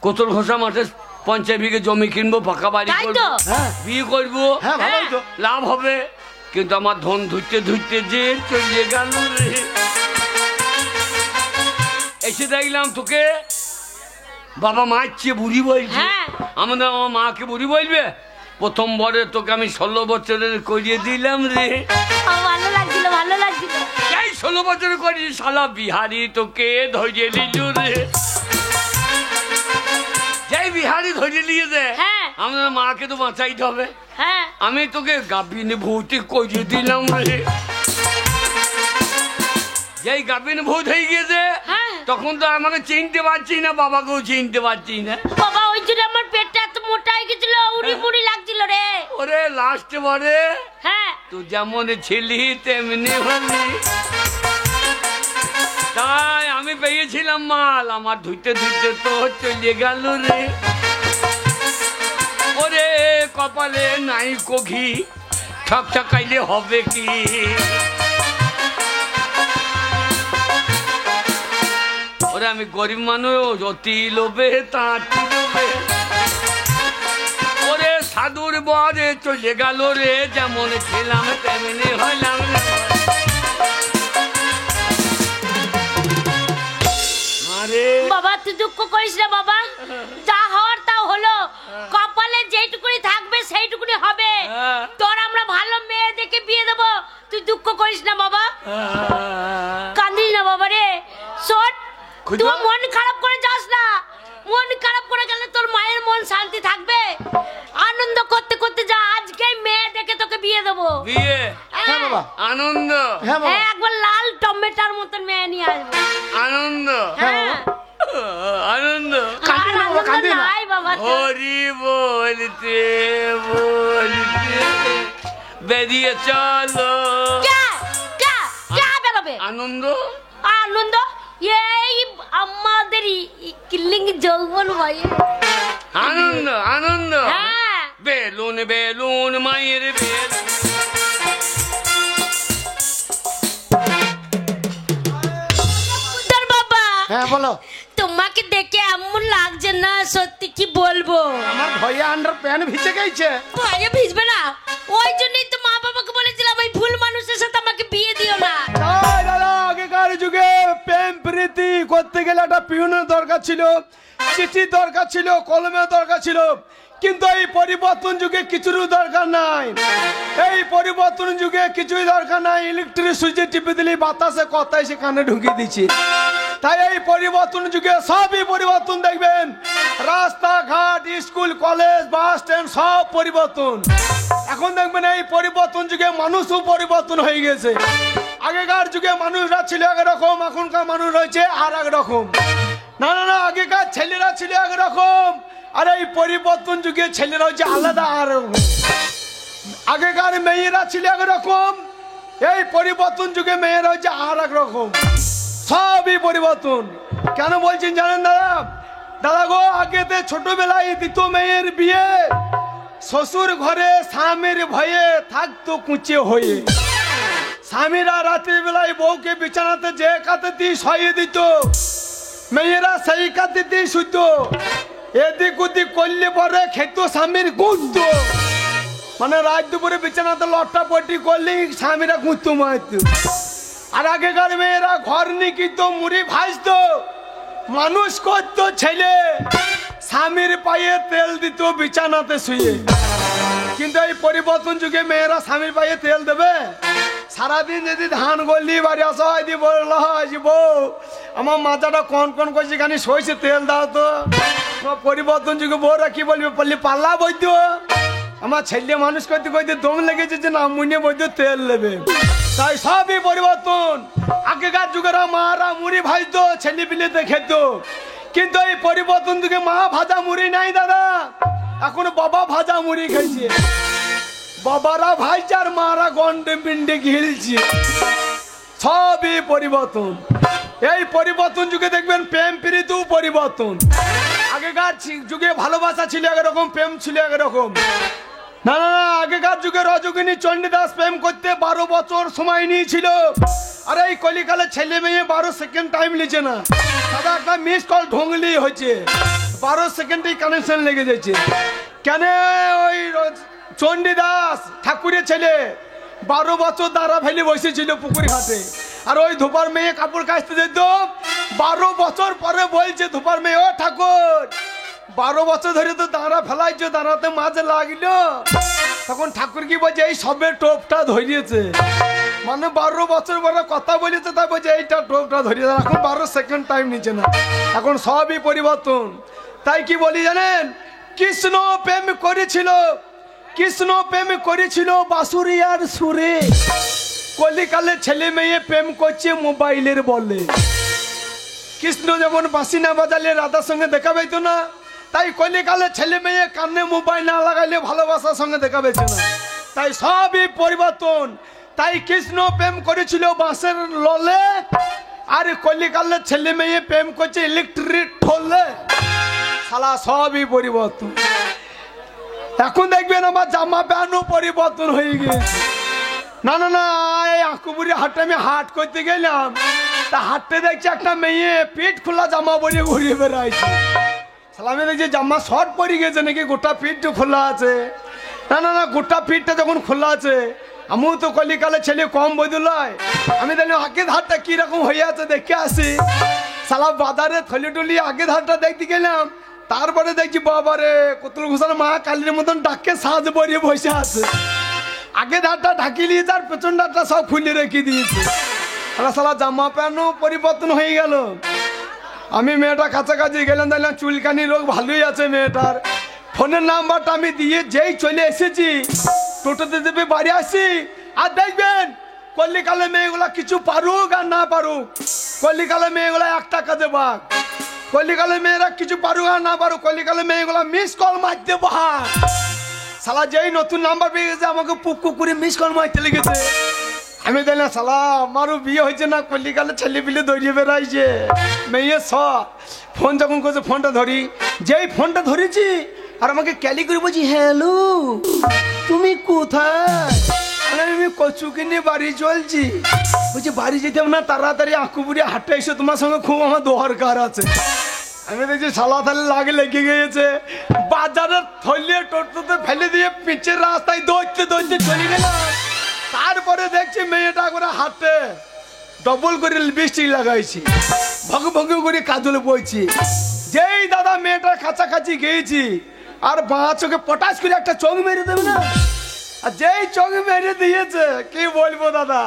কোতর ঘোষা মাঠে 50 বিঘে জমি কিনবো, পাকা বাড়ি তাই করবো, তো। হ্যাঁ। বিয়ে করবো, হ্যাঁ ভালোই তো লাভ হবে। কিন্তু আমার ধন ধুইতে ধুইতে যে চলে গেল রে। এসে দেখলাম তোকে বাবা মারছে, বুড়ি বলছে। হ্যাঁ। আমাদের আমার মাকে বুড়ি বলবে? প্রথম বরে তোকে আমি 16 বছরের করিয়ে দিলাম রে। আমার ভালো লাগছিল ভালো লাগছিল। এই 16 বছর করিস শালা বিহারি তোকে ধরিয়ে নিল রে। যাই বিহারি ধরিয়ে নিয়ে দে, হ্যাঁ। আমাদের মাকে তো বাঁচাইতে হবে। হ্যাঁ আমি তোকে গাভিনী ভূতি করিয়ে দিলাম রে। যেই গাভিনী ভূত হয়ে গেছে হ্যাঁ। তখন তো আমাকে চিনতে পারছি না, বাবাকেও চিনতে পারছি না। বাবা ওই জন্য আমার পেটটা এত মোটা হয়ে গেছিল, উড়ি মুড়ি লাগছিল রে। ওরে লাস্ট বরে হ্যাঁ তুই যেমন ছিলি তেমনি হলি, তাই আমি পেয়েছিলাম মাল, আমার ধুইতে ধুইতে তো চলে গেল রে। ওরে কপালে নাই কঘি, ঠকঠকাইলে হবে কি? ওরে আমি গরিব মানুষ, অতি লোভে তাঁতি লোভে ওরে সাধুর বরে চলে গেল রে, যেমন খেলাম তেমনি হইলাম রে। আরে বাবা তুই দুঃখ করিস না বাবা, যা হওয়ার তা হলো, কপালে যেটুকুনি থাকবে সেইটুকুনি হবে। তোর আমরা ভালো মেয়ে দেখে বিয়ে দেবো, তুই দুঃখ করিস না বাবা, কান্দিস না বাবা রে। শোন, তুই মন খারাপ করে যাস না, মন খারাপ করে গেলে তোর মায়ের মন শান্তি থাকবে। আনন্দ করতে করতে যা, আজকে মেয়ে দেখে তোকে বিয়ে দেবো। বিয়ে? হ্যাঁ বাবা। আনন্দ? হ্যাঁ বাবা। একবার লাল টমেটোর মতন মেয়ে নিয়ে আসবো। আনন্দ? হ্যাঁ আনন্দ? আর আনন্দ নাই বাবা তোর। হরি বলতে বলতে বেরিয়ে চলো। কে বেরোবে? আনন্দ? আনন্দ এই আমাদের কিল্লিং যৌবন ভাই। আনন্দ? আনন্দ? হ্যাঁ বেলুন বেলুন মায়ের বেলুন। তোর বাবা, হ্যাঁ বলো। তোমাকে দেখে এমন লাগছে না, সত্যি কি বলবো, আমার ভয়ে আন্ডার প্যান্ট ভিজে গেছে। ভয়ে ভিজবে না, ওই জন্যই তো মা বাবাকে বলেছিলাম ওই ভুল মানুষের সাথে আমাকে বিয়ে দিও না। দাদা আগেকার যুগে প্রেম প্রীতি করতে গেলে একটা পিউনের দরকার ছিল, চিঠির দরকার ছিল, কলমের দরকার ছিল, কিন্তু এই পরিবর্তন যুগে কিছুর দরকার নাই। এই পরিবর্তন যুগে কিছুই দরকার নাই, ইলেকট্রিক সুইচে টিপে দিলে বাতাসে কথাই সে কানে ঢুকিয়ে দিচ্ছে। তাই এই পরিবর্তন যুগে সবই পরিবর্তন দেখবেন, রাস্তাঘাট, স্কুল, কলেজ, বাস স্ট্যান্ড সব পরিবর্তন। এখন দেখবেন এই পরিবর্তন যুগে মানুষও পরিবর্তন হয়ে গেছে। আগেকার যুগে মানুষরা ছিল একরকম, এখনকার মানুষ রয়েছে আর একরকম। না না না, আগেকার ছেলেরা ছিল একরকম, আর এই পরিবর্তন যুগে ছেলেরা হচ্ছে আলাদা। আর আগেকার মেয়েরা ছিল একরকম, এই পরিবর্তন যুগে মেয়েরা হচ্ছে আর একরকম। সবই পরিবর্তন। কেন বলছেন জানেন দাদা? দাদা গো, আগেতে ছোটবেলায় দিত মেয়ের বিয়ে, শ্বশুর ঘরে স্বামীর ভয়ে থাকতো কুঁচে হয়ে। স্বামীরা রাতের বেলায় বউকে বিছানাতে যে কাতে দিয়ে শুয়ে দিত, মেয়েরা সেই কাতে দিয়ে শুত। এদিক ওদিক করলে পরে খেত স্বামীর গুঁত, মানে রাত দুপুরে বিছানাতে লট্টা পটি করলে স্বামীরা গুঁত মারত। আর আগেকার মেয়েরা ঘর নিকিত, মুড়ি ভাজত, মানুষ করত ছেলে, স্বামীর পায়ে তেল দিত বিছানাতে শুয়ে। কিন্তু এই পরিবর্তন যুগে মেয়েরা স্বামীর পায়ে তেল দেবে? সারাদিন যদি ধান গলি বাড়ি আসা হয় দিয়ে বললো বউ আমার মাথাটা কন কন করছে, খানি সইছে তেল দাও তো। পরিবর্তন যুগে বউরা কি বলবে, বললি পাল্লা বৈদ্য, আমার ছেলে মানুষ করতে করতে দম লেগেছে যে না মুনে বৈদ্য তেল নেবে। তাই সবই পরিবর্তন। আগেকার যুগেরা মারা মুড়ি ভাজতো, ছেলে পিলেতে খেত, কিন্তু এই পরিবর্তন যুগে মা ভাজা মুড়ি নাই দাদা, এখন বাবা ভাজা মুড়ি খাইছে। বাবারা ভাইছে আর মারা গন্ডে পিন্ডে ঘিলছে। সবই পরিবর্তন। এই পরিবর্তন যুগে দেখবেন প্রেম প্রীতিও পরিবর্তন। আগেকার যুগে ভালোবাসা ছিল একরকম, প্রেম ছিল একরকম। না না না, আগেকার যুগে রজকিনী চণ্ডীদাস প্রেম করতে 12 বছর সময় নিয়েছিল, আর এই কলিকালে ছেলে মেয়ে 12 সেকেন্ড টাইম নিচ্ছে না। দাদা একটা মিস কল ঢোংলি হয়েছে, 12 সেকেন্ডেই কানেকশন লেগে যাচ্ছে। কেন? ওই চণ্ডীদাস ঠাকুরের ছেলে 12 বছর দাঁড়া ফেলে বসেছিল পুকুর ঘাটে, আর ওই ধোপার মেয়ে কাপড় কাচতে যেত। 12 বছর পরে বলছে ধোপার মেয়ে, ও ঠাকুর 12 বছর ধরে তো দাঁড়া ফেলাইছো, দাঁড়াতে মাঝে লাগলো। তখন ঠাকুর কি বলছে, এই সবে টোপটা ধরিয়েছে, মানে 12 বছর পরে কথা বলেছে, তাই বলছে এইটা টোপটা ধরিয়েছে। এখন 12 সেকেন্ড টাইম নিচ্ছে না, এখন সবই পরিবর্তন। তাই কি বলি জানেন, কৃষ্ণ প্রেম করেছিল, কৃষ্ণ প্রেম করেছিল বাঁশুরিয়ার সুরে, কলিকালে ছেলে মেয়ে প্রেম করছে মোবাইলের বলে। কৃষ্ণ যেমন বাঁশি না বাজালে রাধার সঙ্গে দেখা পেত না, তাই কলিকালে ছেলে মেয়ে কানে মোবাইল না লাগাইলে ভালোবাসার সঙ্গে দেখা পেয়েছে না। তাই সবই পরিবর্তন। তাই কৃষ্ণ প্রেম করেছিল বাঁশের ললে, আর কলিকালে ছেলে মেয়ে প্রেম করছে ইলেকট্রিক ঠোলে। শালা সবই পরিবর্তন। এখন দেখবেন আমার জামা প্যান্টও পরিবর্তন হয়ে গেছে। না না না, এই আকুপুরি হাটে আমি হাট করতে গেলাম, তা হাঁটতে দেখছি একটা মেয়ে পিঠ খোলা জামা পরে ঘুরিয়ে বেড়াইছে। সালামে দেখছি জামা শর্ট পরে গেছে নাকি গোটা পিঠটা খোলা আছে। না না না, গোটা পিঠটা যখন খোলা আছে, আমিও তো কলিকালে ছেলে কম বদলায়, আমি দেখলাম আগে ধারটা কিরকম হয়ে আছে দেখে আসি। সালা বাজারে থলি টলি আগে ধারটা দেখতে গেলাম, তারপরে দেখছি বাবারে কুতুল ঘোষাল মা কালীর মতন ডাকে সাজ বরিয়ে বসে আছে। আগে ধারটা ঢাকি নিয়েছে আর পেছন ধারটা সব খুলে রেখে দিয়েছে। সালা জামা প্যান্টও পরিবর্তন হয়ে গেল। আমি মেয়েটা কাছাকাছি গেলাম, দেখলাম চুলকানি রোগ ভালোই আছে মেয়েটার। ফোনের নাম্বারটা আমি দিয়ে যেই চলে এসেছি টোটোতে দেবে বাড়ি আসি। আর দেখবেন কলিকালে মেয়েগুলা কিছু পারুক আর না পারুক, কলিকালে মেয়েগুলা একটা কাজে বাঘ। কলিকালে মেয়েরা কিছু পারুক আর না পারুক, কলিকালে মেয়েগুলা মিস কল মারতে বাঘ। সালা যেই নতুন নাম্বার পেয়ে গেছে আমাকে পুক্কু করে মিস কল মারতে লেগেছে। আমি দেখলাম সালা আমারও বিয়ে হয়েছে না, কলিকালে ছেলে পিলে দৌড়িয়ে বেড়াইছে মেয়ে সব। ফোন যখন করছে ফোনটা ধরি, যেই ফোনটা ধরেছি আর আমাকে ক্যালি করে বলছি হ্যালো তুমি কোথায়? আমি কচুকে নিয়ে বাড়ি চলছি। বলছি বাড়ি যেতাম না, তাড়াতাড়ি আঁকুপুরি হাটে এসে তোমার সঙ্গে খুব আমার দরকার আছে। আমি দেখছি সালা তালে লাগে লেগে গিয়েছে। বাজারের থলিয়ে টোটোতে ফেলে দিয়ে পিচের রাস্তায় দৌড়তে দৌড়তে চলে গেলাম। তারপরে দেখছি মেয়েটা করে হাতে ডবল করে লিপস্টিক লাগাইছি, ভগ ভগ করে কাজলে বইছি। যেই দাদা মেয়েটার কাছাকাছি গিয়েছি আর বাঁ চোখে পটাশ করে একটা চোখ মেরে দেবে না, আর যেই চোখ মেরে দিয়েছে কি বলবো দাদা,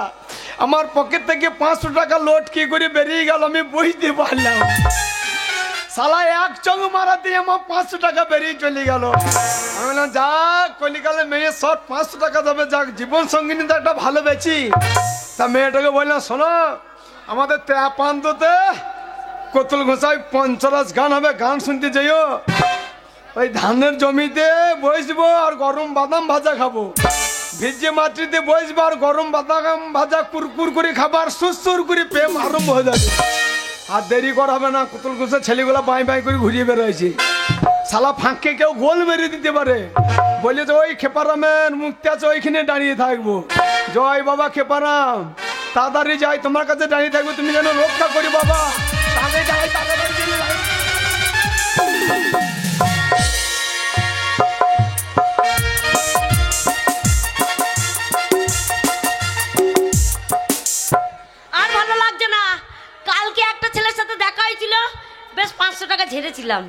আমার পকেট থেকে 500 টাকা লোড কি করে বেরিয়ে গেল আমি বুঝতে পারলাম। সালা এক চোখ মারা দিয়ে আমার 500 টাকা বেরিয়ে চলে গেল। আমি বললাম যাক কলিকালে মেয়ে সব 500 টাকা যাবে, যাক জীবন সঙ্গিনী তো একটা ভালো বেছি। তা মেয়েটাকে বললাম শোনো আমাদের তেপান্ততে কতুল ঘোষায় পঞ্চরাস গান হবে, গান শুনতে যাইও। ওই ধানের জমিতে বসবো আর গরম বাদাম ভাজা খাবো, ভিজে মাটিতে বসবো আর গরম বাদাম ভাজা কুরকুর করে খাবার সুসুর করে প্রেম আরম্ভ হয়ে যাবে। আর দেরি করাবে না, কুতুল ঘোষের ছেলেগুলা বাই বাই করে ঘুরিয়ে বেরোয়ছে। সালা ফাঁকে কেউ গোল মেরে দিতে পারে, বলে যে ওই খেপারামের মুক্তি আছে ওইখানে দাঁড়িয়ে থাকবো। জয় বাবা খেপারাম, তাড়াতাড়ি যাই তোমার কাছে দাঁড়িয়ে থাকবো, তুমি যেন রক্ষা করি বাবা। তাদের যাই তাড়াতাড়ি চলে যাই। আর ভালো লাগছে না। কালকে একটা ছেলের সাথে দেখা হয়েছিল, বেশ 500 টাকা ঝেড়েছিলাম,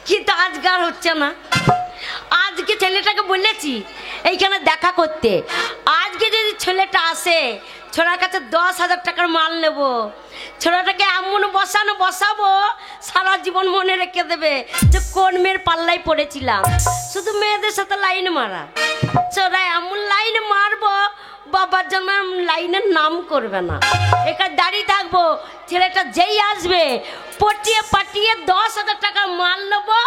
কিন্তু আজকে আর হচ্ছে না। আজকে ছেলেটাকে বলেছি এইখানে দেখা করতে, আজকে যদি ছেলেটা আসে ছোড়ার কাছে 10,000 টাকার মাল নেব। ছোড়াটাকে এমন বসাবো সারা জীবন মনে রেখে দেবে যে কোন মেয়ের পাল্লাই পড়েছিলাম। শুধু মেয়েদের সাথে লাইন মারা, ছোড়া এমন লাইন মারবো বাবার জন্য লাইনের নাম করবে না। এখানে দাঁড়িয়ে থাকবো, ছেলেটা যেই আসবে পটিয়ে পাটিয়ে 10,000 টাকা মাল নেবো,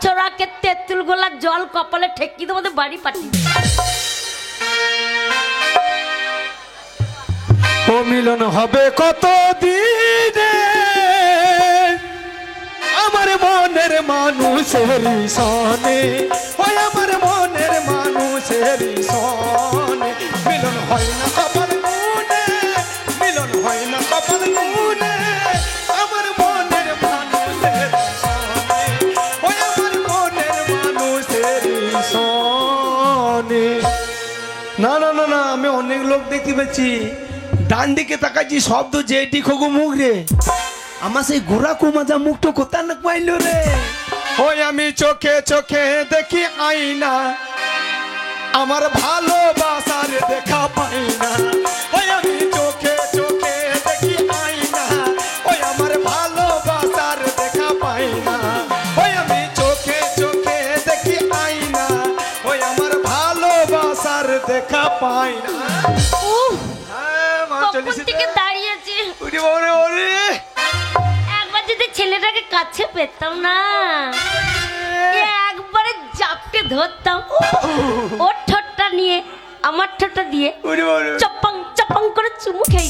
ছোড়াকে 33 গোলা জল কপালে ঠেকিয়ে দেবো, বাড়ি পাঠিয়ে। ও মিলন হবে কত দিনে আমার মনের মানুষের সনে, ওই আমার মনের মানুষের সনে। মিলন হয় না কপাল গুনে, মিলন হয় না কপাল গুনে আমার মনের মানুষের সনে, ওই আমার মনের মানুষের সনে। না না না না, আমি অনেক লোক দেখতে পাচ্ছি ডান দিকে তাকাচ্ছি শব্দ যেটি খোগো মুখ রে, আমার সেই গোড়া কুমাজা মুখটা কোথায় না পাইলো রে। ওই আমি চোখে চোখে দেখি আইনা, আমার ভালোবাসার দেখা পাই না। ওই আমি চোখে চোখে দেখি আইনা, ওই আমার ভালোবাসার দেখা পাই না। ওই আমি চোখে চোখে দেখি আইনা, ওই আমার ভালোবাসার দেখা পাই না। দাঁড়িয়েছি একবার যদি ছেলেটাকে কাছে পেতাম না, একবারে জাপটে ধরতাম, ওর ঠোঁটটা নিয়ে আমার ঠোঁটটা দিয়ে চপাং চপাং করে চুমু খেয়ে।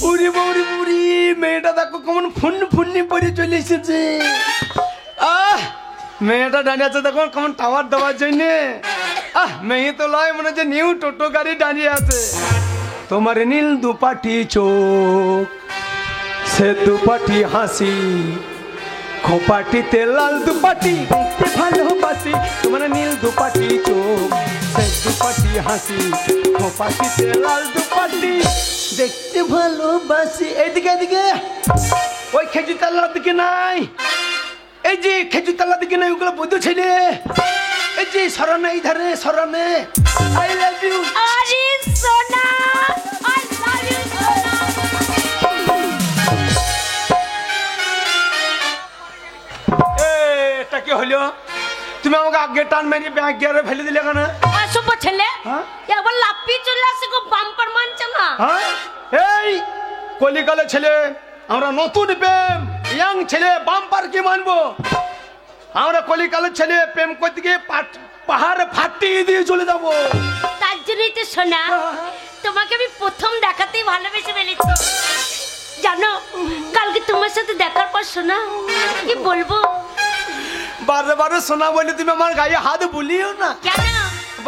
মেয়েটা দেখো কেমন ফুন্নি পরে চলে এসেছে। মেয়েটা দাঁড়িয়ে আছে দেখো কেমন টাওয়ার দেওয়ার জন্য। মেয়ে তো লয়, মনে হচ্ছে নিউ টোটো গাড়ি দাঁড়িয়ে আছে। তোমার নীল দুপাটি চোখ সে দুপাটি হাসি খোপাটিতে লাল দুপাটি দেখতে ভালোবাসি তোমার নীল দুপাটি চোখ সে দুপাটি হাসি খোপাটিতে লাল দুপাটি দেখতে ভালোবাসি। এইদিকে এদিকে ওই খেজুর তাল্লার দিকে নাই, এই যে খেজুর তাল্লার দিকে নাই, ওগুলো বৈধ ছেলে। এই যে সরানে এই ধারে সরানে। I love you. আরে সোনা আই লাভ ইউ সোনা। এটা কি হলো? তুমি আমাকে আগে টান মেরে ব্যাগ গিয়ারে ফেলে দিলে কেন? অসভ্য ছেলে, হ্যাঁ? একবার লাফিয়ে চলে আসে গো, বাম্পার মানছে না। হ্যাঁ? এই কলিকালে ছেলে, আমরা নতুন প্রেম, ইয়াং ছেলে বাম্পার কি মানবো? আমরা কলিকালের ছেলে প্রেম করতে গিয়ে পাহাড় ফাটিয়ে দিয়ে চলে যাবো। তার জন্যই তো সোনা, তোমাকে আমি প্রথম দেখাতেই ভালোবেসে ফেলেছি। জানো কালকে তোমার সাথে দেখার পর সোনা কি বলবো? বারে বারে সোনা বলে তুমি আমার গায়ে হাত বুলিও না। কেন?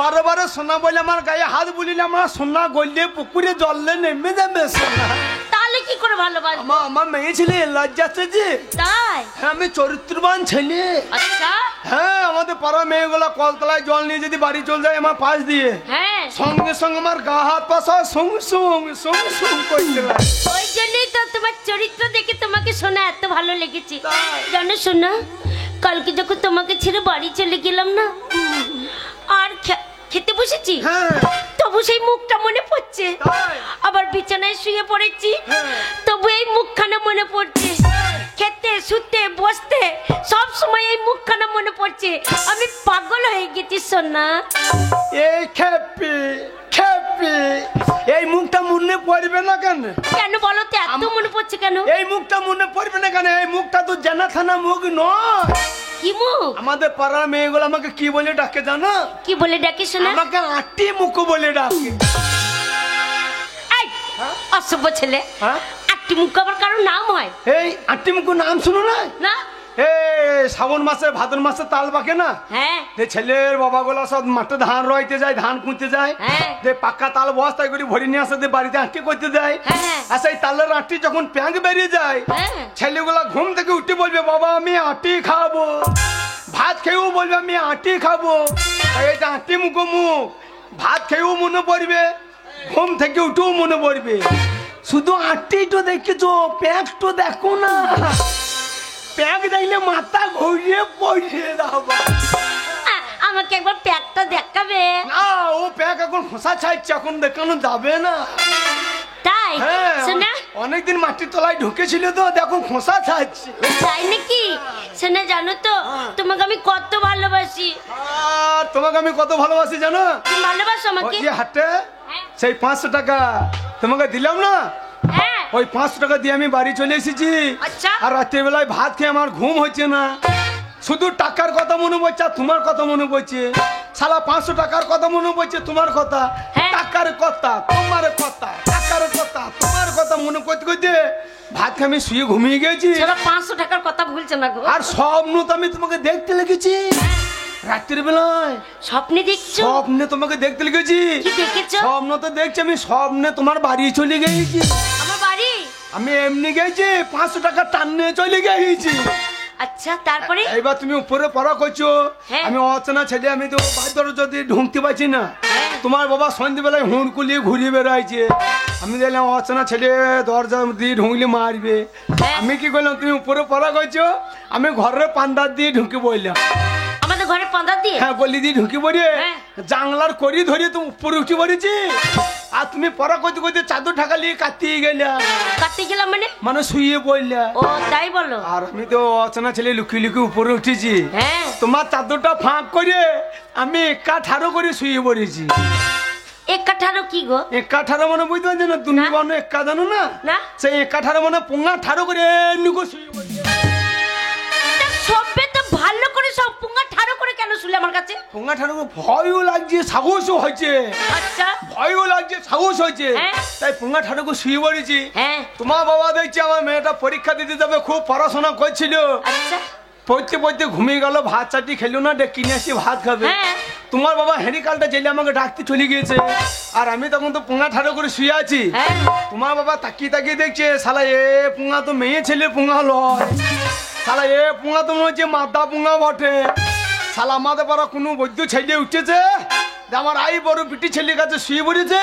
বারে বারে সোনা বলে আমার গায়ে হাত বুলিলে আমার সোনা গলিয়ে পুকুরে জলে নেমে যাবে সোনা। তাহলে কি করে ভালোবাসবো? আমার মেয়ে ছেলে লজ্জাচ্ছে যে। তাই? হ্যাঁ, আমি চরিত্রবান ছেলে। আচ্ছা। হ্যাঁ, আমাদের পাড়া মেয়েগুলো কলতলায় জল নিয়ে যদি বাড়ি চলে যায় আমার পাশ দিয়ে, হ্যাঁ, সঙ্গে সঙ্গে আমার গা হাত পাশা সঙ্গে সঙ্গে সঙ্গে সঙ্গে করতে লাগে। ওই জন্যই তো তোমার চরিত্র দেখে তোমাকে সোনা এত ভালো লেগেছে। তাই? জানো সোনা, কালকে যখন তোমাকে ছেড়ে বাড়ি চলে গেলাম না, আর খেতে বসেছি, হ্যাঁ। তবু সেই মুখটা মনে পড়ছে। তাই? আবার বিছানায় শুয়ে পড়েছি, হ্যাঁ। তবু এই মুখখানা মনে পড়ছে। খেতে শুতে বসতে সব সময় এই মুখখানা মনে পড়ছে। আমি পাগল হয়ে গেছি সোনা। এই খেপি খেপি, এই মুখটা মনে পড়বে না কেন? কেন বলো তো, এত মনে পড়ছে কেন? এই মুখটা মনে পড়বে না কেন? এই মুখটা তো জানা থানা মুখ নয়। কি মুখ? আমাদের পাড়ার মেয়েগুলো আমাকে কি বলে ডাকে জানো? কি বলে ডাকে সোনা? আমাকে আটি মুখ বলে ডাকে। এই অসভ্য ছেলে, হ্যাঁ? একটি মুখ আবার কারো নাম হয়? এই আটি মুখ নাম শুনো না? না। এই শ্রাবণ মাসে ভাদ্র মাসে তাল বাকে না, হ্যাঁ যে ছেলের বাবাগুলো সব মাঠে ধান রইতে যায়, ধান কুঁতে যায়, হ্যাঁ। যে পাক্কা তাল বস্তায় করে ভরি নিয়ে আসে, বাড়িতে আঁটি করতে দেয়। হ্যাঁ। আর সেই তালের আঁটি যখন প্যাঁক বেরিয়ে যায়, হ্যাঁ। ছেলেগুলা ঘুম থেকে উঠে বলবে বাবা আমি আঁটি খাবো। ভাত খেয়েও বলবে আমি আঁটি খাবো। এইটা আঁটি মুখ মুখ, ভাত খেয়েও মনে পড়বে, ঘুম থেকে উঠেও মনে পড়বে। শুধু আঁটি তো দেখেছো, প্যাঁক তো দেখো না। প্যাঁক দেখলে মাথা ঘুরিয়ে পড়িয়ে দাও। আমাকে একবার প্যাকটা দেখাবে? না, ও প্যাক এখন খোসা ছাড়ছে, এখন দেখানো যাবে না। তাই? হ্যাঁ, সোনা অনেকদিন মাটির তলায় ঢুকেছিল তো, দেখো খোসা ছাড়ছে। তাই নাকি? সোনা জানো তো তোমাকে আমি কত ভালোবাসি। আর তোমাকে আমি কত ভালোবাসি জানো? তুমি ভালোবাসো ওই আমাকে? যে হাটে হ্যাঁ। সেই 500 টাকা তোমাকে দিলাম না, হ্যাঁ। ওই 500 টাকা দিয়ে আমি বাড়ি চলে এসেছি। আচ্ছা। আর রাত্রের বেলায় ভাত খেয়ে আমার ঘুম হচ্ছে না, শুধু টাকার কথা মনে পড়ছে আর তোমার কথা মনে পড়ছে। শালা 500 টাকার কথা মনে পড়ছে, তোমার কথা, হ্যাঁ। টাকার কথা, তোমার কথা, টাকার কথা, তোমার কথা মনে করতে করতে ভাত খেয়ে আমি শুয়ে ঘুমিয়ে গেছি। সেটা 500 টাকার কথা ভুলছে না গো। আর স্বপ্ন তো আমি তোমাকে দেখতে লেগেছি রাত্রির বেলায়। স্বপ্নে দেখছো? স্বপ্নে তোমাকে দেখতে লেগেছি। কি দেখেছো? স্বপ্ন তো দেখছি, আমি স্বপ্নে তোমার বাড়ি চলে গেছি। আমার বাড়ি? আমি এমনি গেছি, 500 টাকা টান নিয়ে চলে গেছি। আচ্ছা, তারপরে? এইবার তুমি উপরে পড়া করছো, হ্যাঁ। আমি অচেনা ছেলে, আমি তো বাধ্য যদি ঢুকতে পারছি না। হ্যাঁ। তোমার বাবা সন্ধ্যেবেলায় হুঁড়কুলিয়ে ঘুরিয়ে বেড়াইছে, আমি দেখলাম অচেনা ছেলে দরজা দিয়ে ঢুকলে মারবে। হ্যাঁ। আমি কি করলাম, তুমি উপরে পড়া করছো, আমি ঘরের পান্ডার দিয়ে ঢুকে বললাম। আমাদের ঘরে পাঁদা দিয়ে? হ্যাঁ, গলি দিয়ে ঢুকে পড়ে হ্যাঁ। জানলার করি ধরে তো উপরে উঠে পড়েছি। আর তুমি পড়া করতে করতে চাদর ঢাকা নিয়ে কাটিয়ে গেলা, কাটতে গেলাম মানে? মানে শুয়ে পড়লা। ও তাই বলো? আর আমি তো অচেনা ছেলে লুকিয়ে লুকিয়ে উপরে উঠেছি, হ্যাঁ। তোমার চাদরটা ফাঁক করে আমি একা ঠাড়ো করে শুয়ে পড়েছি। এক কাঠারো কি গো? একা ঠাড়ো মানে বুঝতে পারছি না, তুমি বানো একা জানো না? না। সেই একা ঠাড়ো মানে পোঙা ঠাড়ো করে এমনি করে শুয়ে পড়েছি। সবে তো ভালো করে সব পুঙ্গা ঠাড়ো করে কেন শুলে আমার কাছে? পোঙা ঠাড়ো ভয়ও লাগছে, সাহসও হয়েছে। আচ্ছা। ভয়ও লাগছে, সাহস হয়েছে, হ্যাঁ। তাই পোঙা ঠাড়ো করে শুয়ে পড়েছি। হ্যাঁ। তোমার বাবা দেখছি আমার মেয়েটা পরীক্ষা দিতে যাবে, খুব পড়াশোনা করছিল। আচ্ছা। পড়তে পড়তে ঘুমিয়ে গেল, ভাত চাটি খেলো না, ডেকে নিয়ে আসি ভাত খাবে। হ্যাঁ। তোমার বাবা হেরিকালটা জেলে আমাকে ডাকতে চলে গিয়েছে, আর আমি তখন তো পুঙা ঠাড়ো করে শুয়ে আছি। হ্যাঁ। তোমার বাবা তাকিয়ে তাকিয়ে দেখছে, শালা এ পুঙা তো মেয়ে ছেলে পুঙা লয়, শালা এ পুঙা তো মনে হচ্ছে মাদা পুঙা বটে। শালা আমাদের পাড়া কোনো বৈদ্য ছেলে উঠেছে, যে আমার আই বড় পিটি ছেলের কাছে শুয়ে পড়েছে।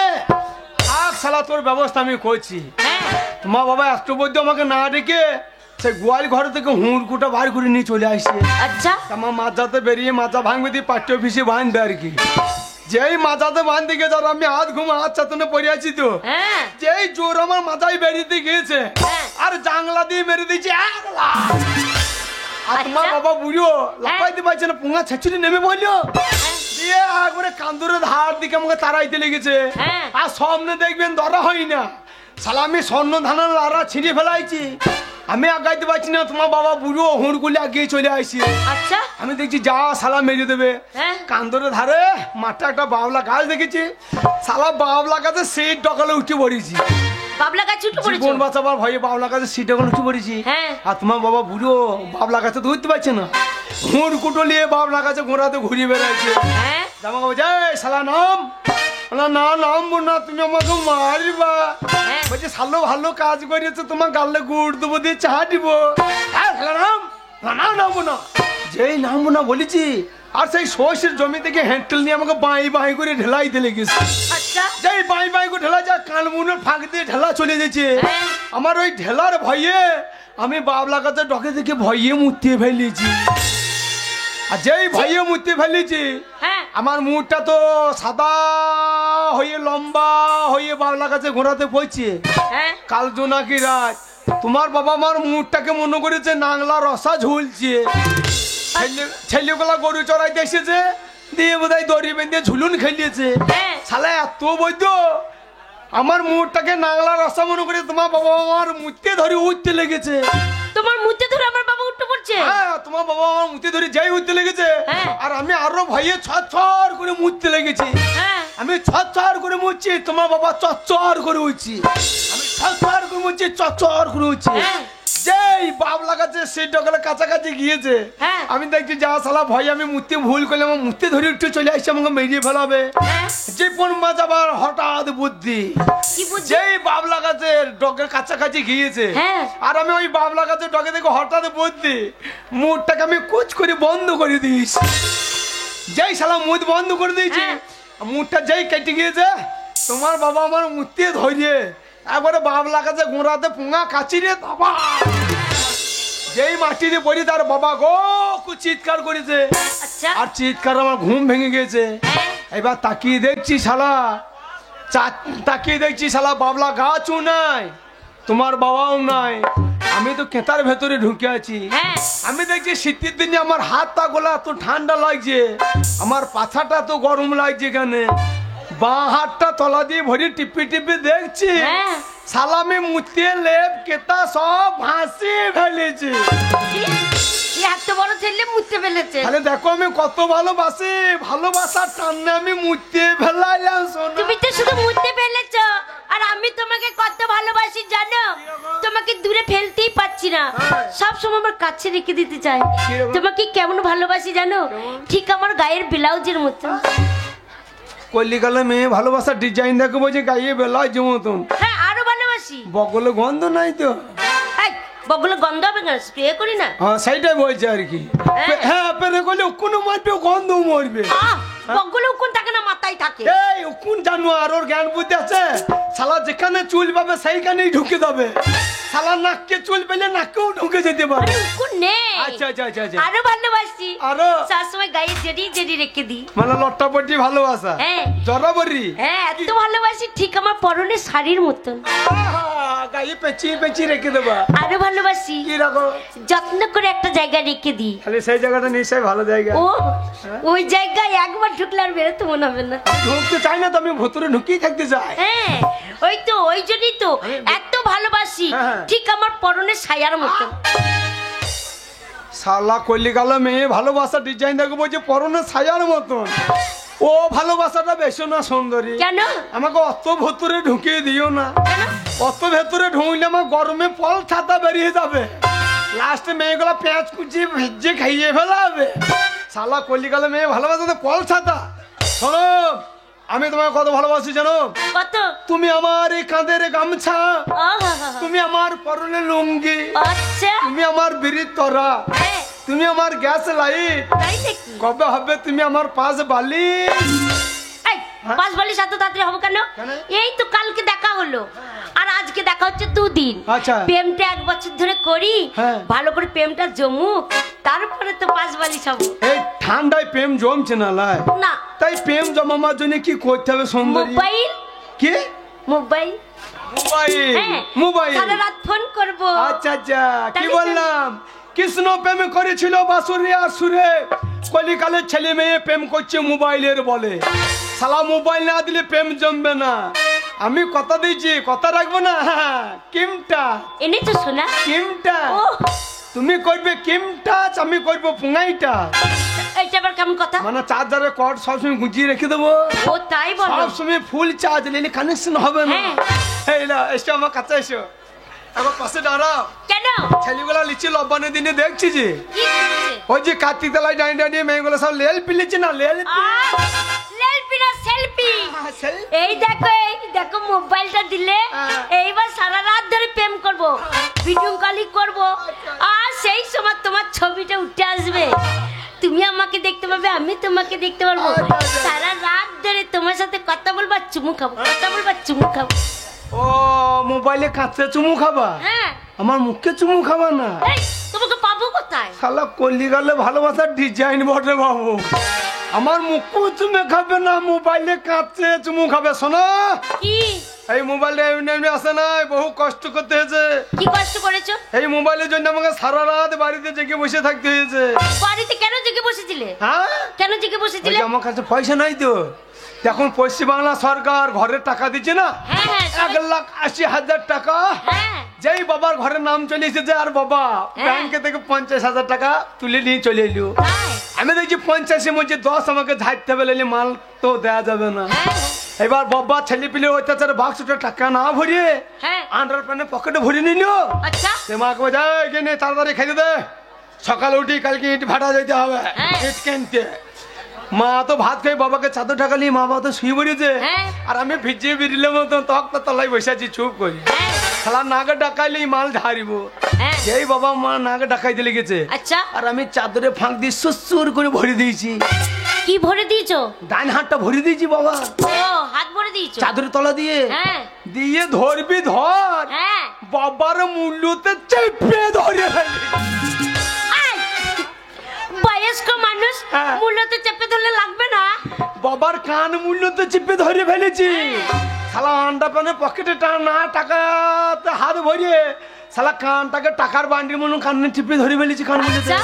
আর শালা তোর ব্যবস্থা আমি করছি। হ্যাঁ। তোমার বাবা একটু বৈদ্য আমাকে না ডেকে সেই গোয়াল ঘর থেকে হুড়কুটা বার করে নিয়ে চলে আসছে। আচ্ছা। আমার মাজাতে বেরিয়ে মাজা ভাঙবে দিয়ে পাঠ্য অফিসে বাঁধবে আর কি। যেই মাজাতে বাঁধতে গিয়ে ধর আমি হাত ঘুমা হাত চাতনে পড়ে আছি তো, হ্যাঁ। যেই জোর আমার মাথায় বেরিয়ে গিয়েছে, হ্যাঁ। আর জাংলা দিয়ে মেরে দিয়েছে। আর তোমার আচ্ছা। বাবা বুঝো লাফাইতে পারছে না, পুঙা ছেঁচুরি নেমে বললো দিয়ে একবারে কান্দুরে ধার দিকে আমাকে তাড়াইতে লেগেছে। হ্যাঁ। আর সামনে দেখবেন ধরা হয় না, শালা আমি স্বর্ণ ধানের লারা ছিঁড়ে ফেলাইছি, আমি আগাইতে পারছি না। তোমার বাবা বুড়ো হুড়গুলি আগিয়ে চলে আসি। আচ্ছা। আমি দেখছি যা শালা মেরে দেবে। হ্যাঁ। কান্দরে ধারে মাঠে একটা বাবলা গাছ দেখেছি, শালা বাবলা গাছে সিট ডকালে উঠে পড়েছি। বাবলা গাছ উঠে পড়েছো? জীবন বাঁচাবার ভয়ে বাবলা গাছে সিট ডকালে উঠে পড়েছি। হ্যাঁ। আর তোমার বাবা বুড়ো বাবলা গাছে তো উঠতে পারছে না, হুড় কুটো নিয়ে বাবলা গাছে ঘোরাতে ঘুরিয়ে বেড়াইছে। হ্যাঁ। জামা বাবা যাই শালা নাম, না নামবো না, তুমি আমাকে মারবা। হ্যাঁ। বলছে শালো ভালো কাজ করেছো, তোমার গালে গুড় দেবো দিয়ে চা দিব। হ্যাঁ শালা নাম, না নামবো না। যেই নামবো না বলেছি, আর সেই সর্ষের জমি থেকে হ্যান্ডেল নিয়ে আমাকে বাঁই বাঁই করে ঢেলাই দিলে গেছে। আচ্ছা। যেই বাঁই বাঁই করে ঢেলা যায়, কানমুনের ফাঁক দিয়ে ঢেলা চলে যাচ্ছে। হ্যাঁ। আমার ওই ঢেলার ভয়ে আমি বাবলা গাছে ডকে দেখে ভয়ে মুতিয়ে ফেলেছি। আর যেই ভয়ে মুতিয়ে ফেলেছি, হ্যাঁ। আমার মুখটা তো সাদা হয়ে লম্বা হয়ে বাবলা কাছে ঘোরাতে পড়ছে। হ্যাঁ। কাল জোনাকি রাত তোমার বাবা আমার মুখটাকে মনে করেছে নাংলা রসা ঝুলছে। ছেলেগুলা গরু চড়াইতে এসেছে, দিয়ে বোধহয় দড়ি বেঁধে ঝুলুন খেলিয়েছে। হ্যাঁ। শালা এত বৈদ্য আমার মুখটাকে নাংলা রসা মনে করে তোমার বাবা আমার মুখতে ধরে উঠতে লেগেছে। তোমার মুতে ধরে আমার বাবা উঠে পড়ছে? হ্যাঁ, তোমার বাবা আমার মুখতে ধরে যাই উঠতে লেগেছে। হ্যাঁ। আর আমি আরো ভয়ে ছর করে মুততে লেগেছি। হ্যাঁ। আমি ছর করে মুচ্ছি, তোমার বাবা চচ্চর করে উঠছি। আমি ছর করে মুচ্ছি, চচ্চর করে উঠছি। হ্যাঁ। যেই বাবলা গাছে সেই ডকালে কাছাকাছি গিয়েছে, হ্যাঁ। আমি দেখছি যা শালা ভয় আমি মুততে ভুল করলে আমার মুততে ধরে উঠে চলে আসছে, আমাকে মেরিয়ে ফেলাবে। হ্যাঁ। যে কোন মাছ আবার হঠাৎ বুদ্ধি, কি বুঝছি? যেই বাবলা গাছের ডগের কাছাকাছি গিয়েছে, হ্যাঁ। আর আমি ওই বাবলা গাছের ডগে দেখে হঠাৎ বুদ্ধি, মুখটাকে আমি কুচ করে বন্ধ করে দিয়েছি। যেই শালা মুখ বন্ধ করে দিয়েছি, হ্যাঁ। মুখটা যেই কেটে গিয়েছে, তোমার বাবা আমার মুখতে ধরিয়ে একবারে বাবলা গাছে গোড়াতে পুঙা কাচিরে বাবা যেই মাটিতে পড়ি, তার বাবা গো চিৎকার করেছে। আচ্ছা। আর চিৎকার আমার ঘুম ভেঙে গেছে। হ্যাঁ। এবার তাকিয়ে দেখছি শালা, তাকিয়ে দেখছি শালা বাবলা গাছও নাই, তোমার বাবাও নাই, আমি তো কেতার ভেতরে ঢুকে আছি। হ্যাঁ। আমি দেখছি শীতের দিনে আমার হাতটা গোলা তো ঠান্ডা লাগছে, আমার পাছাটা তো গরম লাগছে। এখানে বাঁ হাতটা তলা দিয়ে ভরি টিপি টিপি দেখছি, হ্যাঁ। সালামে মুতে লেপ কেতা সব ভাসি ফেলেছে। কি? এত বড় ছেলে মুতে ফেলেছে? তাহলে দেখো আমি কত ভালোবাসি, ভালোবাসার টানে আমি মুতে ফেলাইলাম। সোনা তুমি তো শুধু মুতে ফেলেছো, আর আমি তোমাকে কত ভালোবাসি জানো? তোমাকে দূরে ফেলতেই পাচ্ছি না, সব সময় আমার কাছে রেখে দিতে চাই। তোমাকে কেমন ভালোবাসি জানো? ঠিক আমার গায়ের ব্লাউজের মতো। কলিকালে মেয়ে ভালোবাসার ডিজাইন দেখো, বলছে গায়ে বেলায় মতন। হ্যাঁ, আরো ভালোবাসি। বগলে গন্ধ নাই তো? এই, বগলে গন্ধ হবে না, স্প্রে করি না? হ্যাঁ, সেইটাই বলছে আর কি। হ্যাঁ, পেরে গেলে কোনো মারবে, গন্ধ মরবে। বগলে কোন থাকে না, মাথায় থাকে। এই কোন জানোয়ার, ওর জ্ঞান বুদ্ধি আছে? শালা যেখানে চুল পাবে সেইখানেই ঢুকে যাবে। শালা নাককে চুল পেলে নাকেও ঢুকে যেতে পারে। আরে কোন নেই। আচ্ছা আচ্ছা আচ্ছা আচ্ছা। আরো ভালোবাসি, আরো সবসময় গায়ে জেডি জেডি রেখে দিই। মানে লট্টাপটি ভালোবাসা? হ্যাঁ। জরাবরি? হ্যাঁ, এত ভালোবাসি ঠিক আমার পরনে শাড়ির মতন। গায়ে পেঁচিয়ে পেঁচিয়ে রেখে দেবা। আরো ভালোবাসি, কি রকম? যত্ন করে একটা জায়গায় রেখে দিই। তাহলে সেই জায়গাটা নিশ্চয়ই ভালো জায়গা। ও, ওই জায়গায় একবার ঢুকলে আর বেরোতে মনে হবে না। ঢুকতে চাই না তো, আমি ভেতরে ঢুকিয়ে থাকতে চাই। হ্যাঁ, ওই তো, ওই জন্যই তো এত ভালোবাসি, হ্যাঁ। ঠিক আমার পরনে ছায়ার মতন। শালা কলি গেল মেয়ে ভালোবাসা ডিজাইন দেখো, বলছে পরনে ছায়ার মতন। ও ভালোবাসাটা বেশি না সুন্দরী? কেন? আমাকে অত ভেতরে ঢুকিয়ে দিও না। কেন? অত ভেতরে ঢুকলে আমার গরমে ফল ছাতা বেরিয়ে যাবে। লাস্টে মেয়েগুলো পেঁয়াজ কুচিয়ে ভেজে খাইয়ে ফেলা হবে। শালা কলিকালে মেয়ে ভালোবাসা তো কল ছাতা। শোনো, আমি তোমাকে কত ভালোবাসি জানো? কত? তুমি আমার এই কাঁধের গামছা, আহা, তুমি আমার পরনে লুঙ্গি, আচ্ছা তুমি আমার বিড়ির তরা, হ্যাঁ, তুমি আমার গ্যাস লাইট। তাই নাকি? কবে হবে তুমি আমার পাশ বালিশ? এই, পাঁচ বালিশ এত তাড়াতাড়ি হবে কেন? কেন? এই তো কালকে দেখা হলো আর আজকে দেখা হচ্ছে 2 দিন। আচ্ছা। প্রেমটা 1 বছর ধরে করি, হ্যাঁ। ভালো করে প্রেমটা জমুক, তারপরে তো পাঁচ বালিশ হবো। এই ঠান্ডায় প্রেম জমছে না লাই, না, তাই প্রেম জমাবার জন্য কি করতে হবে সুন্দরী? মোবাইল কি? Mobile mobile? হ্যাঁ, মোবাইল? সারা রাত ফোন করবো। আচ্ছা আচ্ছা, কি তাহলে বললাম? কৃষ্ণ প্রেম করেছিল বাসুরে আসুরে, কলিকালের ছেলে মেয়ে প্রেম করছে মোবাইলের বলে। শালা মোবাইল না দিলে প্রেম জমবে না। আমি কথা দিয়েছি, কথা রাখবো না। কিমটা এনেছো শোনা? কিমটা ও, তুমি করবে কিমটা, আমি করবো পুঙ্গাইটা। এইটা আবার কেমন কথা? মানে চার্জারের কর্ড সবসময় গুঁজিয়ে রেখে দেবো, ও তাই বলো? সবসময় ফুল চার্জ নিলে কানেকশন হবে না। হ্যাঁ। এই না, এসো আমার কাছে এসো, আমার পাশে দাঁড়াও। কেন? ছেলেগুলা লিচি লব্বানের দিনে দেখছি যে কি করছে? ওই যে কার্তিক তলায় দাঁড়িয়ে দাঁড়িয়ে মেয়েগুলো সব লেল পিলিচ্ছে না, লেল সেলফি না সেলফি। এই দেখো মোবাইলটা দিলে হ্যাঁ। এইবার সারা রাত ধরে প্রেম করব, ভিডিও কলিং করব, আর সেই সময় তোমার ছবিটা উঠে আসবে, তুমি আমাকে দেখতে পাবে, আমি তোমাকে দেখতে পারবো। সারা রাত ধরে তোমার সাথে কথা বলবো আর চুমু খাবো, কথা বলবো আর চুমু খাবো। ও মোবাইলে কাঁচে চুমু খাবা, হ্যাঁ, আমার মুখে চুমু খাবা না? এই তোমাকে পাবো কোথায়? শালা কলি গেলে ভালোবাসার ডিজাইন বটে বাবু। আমার মুখও চুমে খাবে না, মোবাইলে কাঁচে চুমু খাবে। শোনো, কি এই মোবাইলটা এমনি এমনি আসে না, বহু কষ্ট করতে হয়েছে। কি কষ্ট করেছো? এই মোবাইলের জন্য আমাকে সারা রাত বাড়িতে জেগে বসে থাকতে হয়েছে। বাড়িতে কেন জেগে বসেছিলে? হ্যাঁ, কেন জেগে ওই বসেছিলে? যে আমার কাছে পয়সা নাই তো, এখন পশ্চিমবাংলা সরকার ঘরের টাকা দিচ্ছে না, হ্যাঁ হ্যাঁ 1,80,000 টাকা। হ্যাঁ, যেই বাবার ঘরের নাম চলে এসেছে, আর বাবা ব্যাংকে থেকে 50,000 টাকা তুলে নিয়ে চলে এলো। হ্যাঁ, আমি দেখছি 50-এর মধ্যে 10 আমাকে ঝাড়তে হবে, নাহলে মাল তো দেওয়া যাবে না। হ্যাঁ, এবার বাবা ছেলে পিলে অত্যাচারে বাক্সটা টাকা না ভরিয়ে হ্যাঁ, আন্ডার প্যান্টের পকেটে ভরে নিল। আচ্ছা, সে মাকে বলে, গিয়ে তাড়াতাড়ি খেতে দে, সকালে উঠি কালকে ইট ভাটা যেতে হবে হ্যাঁ। ইট কিনতে। মা তো ভাত খেয়ে বাবাকে চাদর টাকা নিয়ে মা বাবা তো শুয়ে পড়েছে, হ্যাঁ। আর আমি ভিজিয়ে বেরিলে মতো তক্তা তলায় বসে আছি চুপ করি। হ্যাঁ, শালা নাকে ডাকাইলে মাল ঝাড়িব। হ্যাঁ, যেই বাবা মা নাকে ডাকাইতে লেগেছে, আচ্ছা, আর আমি চাদরে ফাঁক দিয়ে সুসুর করে ভরে দিয়েছি। কি ভরে দিয়েছো? ডান হাতটা ভরে দিয়েছি বাবা, ও হাত ভরে দিয়েছো? চাদরের তলা দিয়ে। হ্যাঁ, দিয়ে ধরবি ধর, হ্যাঁ, বাবার মূল্যতে চেপে ধরে ফেলি। আই, বয়স্ক মানুষ হ্যাঁ। মূল্যতে চেপে ধরলে লাগবে না? বাবার কান মূল্যতে চেপে ধরে ফেলেছি। শালা আন্ডা প্যানের পকেটে না টাকাতে হাত ভরিয়ে শালা কানটাকে টাকার বান্ডির মনে কানে টিপে ধরে ফেলেছি কান মূল্যতে। আচ্ছা।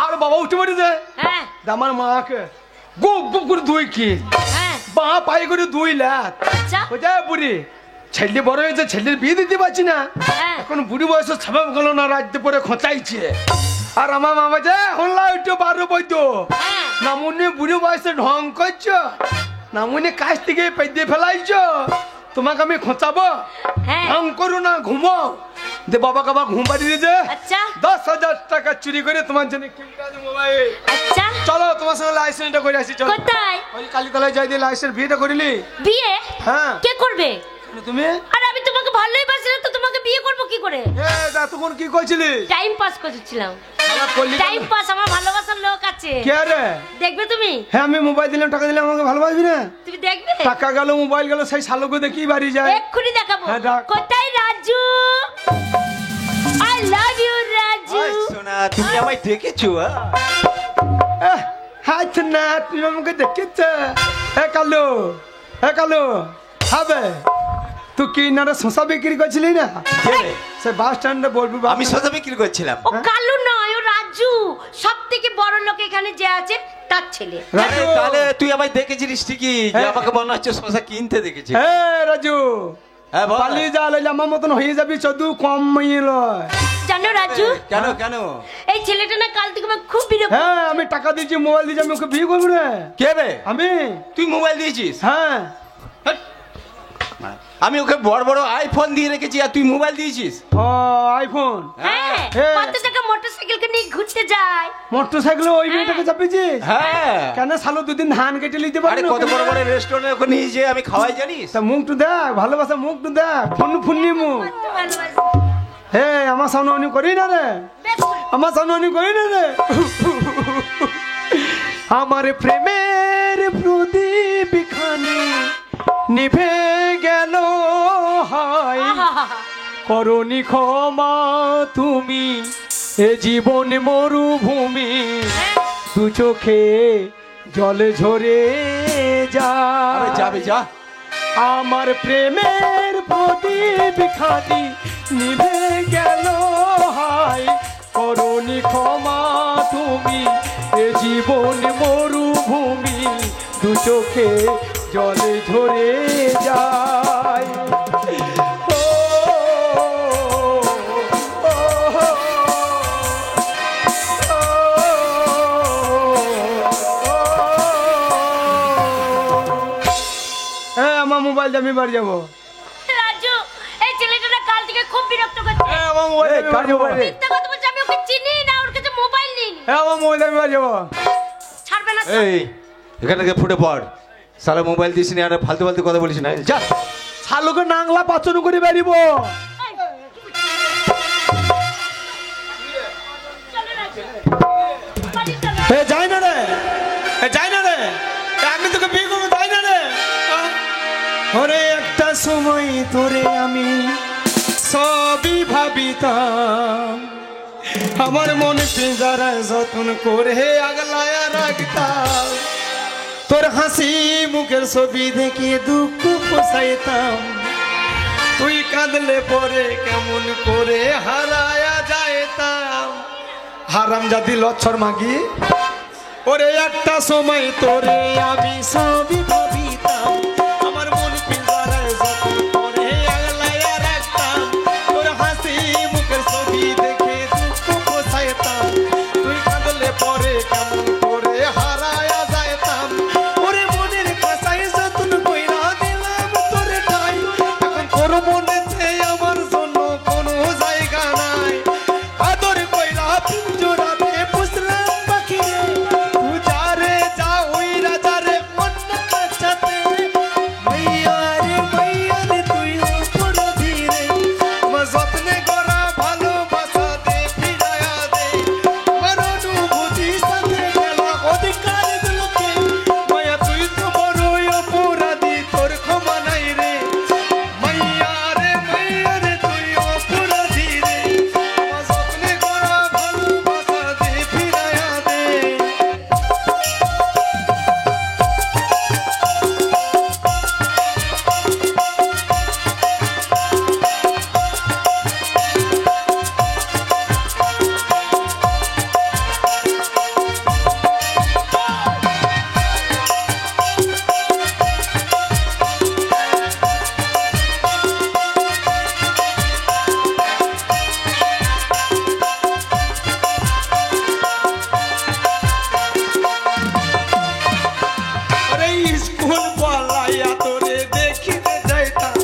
আর বাবা উঠে পড়েছে, হ্যাঁ, আমার মাকে গুপ গুপ করে 2 কি হ্যাঁ, বা পাই করে 2 লাখ। আচ্ছা, ওটা বুড়ি ছেলে বড় হয়েছে, ছেলের বিয়ে দিতে পারছি না, হ্যাঁ, এখন বুড়ি বয়সে ছাপাব গেল না, রাজ্যে পরে খোঁচাইছে। আর আমার মামা যে হল্লা উঠে 12 বইতো হ্যাঁ, না, মনে বুড়ি বয়সে ঢং করছ না, মনে কাছ থেকে পেয়ে ফেলাইছ, তোমাকে আমি খোঁচাবো, হ্যাঁ, ঢং করো না, ঘুমাও। দে বাবাকে আবার ঘুম পাড়িয়ে দিয়েছে। আচ্ছা, 10,000 টাকা চুরি করে তোমার জন্য কিনতে মোবাইল। আচ্ছা, চলো তোমার সঙ্গে লাইসেন্সটা করে আসি, চলো। কোথায় ওই কালীতলায় যাই দিয়ে লাইসেন্স বিয়েটা করিলি। বিয়ে? হ্যাঁ, কে করবে? তুমি আর আমি তোমাকে ভালোই বাসি না তো, তোমাকে বিয়ে করব কি করে? তখন কি করছিলি? টাইম পাস করছিলাম। শালা কল্লি টাইম পাস, আমার ভালোবাসার লোক আছে, কে রে? দেখবে তুমি? হ্যাঁ, আমি মোবাইল দিলাম, টাকা দিলাম, আমাকে ভালোবাসবি না? তুমি দেখবে? টাকা গেল, মোবাইল গেল, সেই শালকে দেখি বাড়ি যায়। এক্ষুনি দেখাবো। হ্যাঁ, ডাক। কোথায় Raju? I love you Raju. আয় সোনা, তুমি আমায় ডেকেছো? হাত না, তুই আমাকে দেখেছ? কালো হবে তুই কি না শশা বিক্রি করছিলি না? কে রে? সে বাস স্ট্যান্ডে বলবি আমি সোজা বিক্রি করছিলাম। ও কালু নয়, ও রাজু, সব থেকে বড় লোক এখানে যে আছে তার ছেলে। আরে, তাহলে তুই আমায় দেখেছিলিস ঠিকই, যে হ্যাঁ। আমাকে মনে হচ্ছে শশা কিনতে দেখেছি। হ্যাঁ রাজু, হ্যাঁ বল। পালিয়ে যা, লইলে আমার মতন হয়ে যাবি, চদু কম মাইল। জানো রাজু, কেন কেন? এই ছেলেটা না কাল থেকে আমার খুব বিরক্ত। হ্যাঁ, আমি টাকা দিয়েছি, মোবাইল দিয়েছি, আমি ওকে বিয়ে করবো রে। কে রে? আমি? তুই মোবাইল দিয়েছিস? হ্যাঁ, আমি ওকে বড় বড় আইফোন দিয়ে রেখেছি আর তুই মোবাইল দিয়েছিস। ও আইফোন। হ্যাঁ হ্যাঁ। কত টাকা মোটরসাইকেলকে নিয়ে ঘুরতে যায়। মোটরসাইকেলে ওই মেয়েটাকে চাপিয়েছিস? হ্যাঁ। কেন শালো দুদিন ধান কেটে নিতে আরে পারি কত বড় বড় রেস্টুরেন্টে ওকে নিয়ে যে আমি খাওয়াই জানিস। তা মুখটু দেখ, ভালোবাসা মুখটু দেখ, ফুন্নি মুখ। কত ভালোবাসি। হে আমার সামনে অনি করি না রে, বেশ আমার সামনে অনি করি না রে। আমার প্রেমের প্রদীপ খানি নিভে গেল হায়, করনি ক্ষমা তুমি এ জীবন মরুভূমি, দু চোখে জলে ঝরে আরে যায়। যাবে যা। আমার প্রেমের প্রদীপ খানি নিভে গেল হায়, করনি ক্ষমা তুমি এ জীবন মরুভূমি, দু চোখে জলে ঝরে যায়। ও, ও, আমার মোবাইল আমি বাড়ি যাবো। রাজু এই ছেলেটা না কাল থেকে খুব বিরক্ত করছে। আমার মোবাইল আমি বাড়ি যাবো। মিথ্যা কথা বলছে, আমি ওকে চিনি না, ওর কাছে মোবাইল নেই। আমার মোবাইল আমি বাড়ি যাবো। ছাড়বে না। এই এখান থেকে ফুটে পড়, সারা মোবাইল দিস নি আর ফালতু ফালতু কথা বলিস না, যা। শালুকে নাংলা পাচন করে বেরিব। চলো রাজু, বাড়ি চলো। এ যাই না রে, এ যাই না রে, আমি তোকে বিয়ে করবো, যাই না রে। ওরে একটা সময় তোরে আমি সবই ভাবিতাম, আমার মনে পিঞ্জারা যত্ন করে আগলায়া রাখতাম, তোর হাসি মুখের ছবি দেখে দুঃখ পোষাইতাম, তুই কাঁদলে পরে কেমন করে হারায়া যাইতাম। হারাম জাতি লচ্ছর মাগি, ওরে একটা সময় তোরে আমি সবই ভাবিতাম, আমার মন পিঞ্জারায় যত্ন করে আগলায়া রাখতাম, তোর হাসি মুখের ছবি দেখে দুঃখ পোষাইতাম, তুই কাঁদলে পরে কেমন করে হারায়া যাইতাম, ওরে মনের কাছাই যত্ন কইরা দিলাম তোরে ঠাই, এখন তোর মনেতে আমার জন্য কোনো জায়গা নাই, আদর কইরা পিঞ্জরাতে পুষলাম পাখি রে, তুই যা রে যা ওই রাজা রে অন্য কাছাতে, মাইয়া রে তুই অপরাধী রে, আমার যত্নে গড়া ভালোবাসা দে ফিরায়া দে, আমার অনুভূতি সাথে গেলা অধিকার দিলকে, মায়া তুই তো বড়ই অপরাধী, তোর ক্ষমা নাই রে, মাইয়া রে তুই অপরাধী রে, আমার যত্নে গড়া ভালোবাসা দে ফিরায়া দে। আরে স্কুল পালাইয়া তোরে দেখিতে যাইতাম,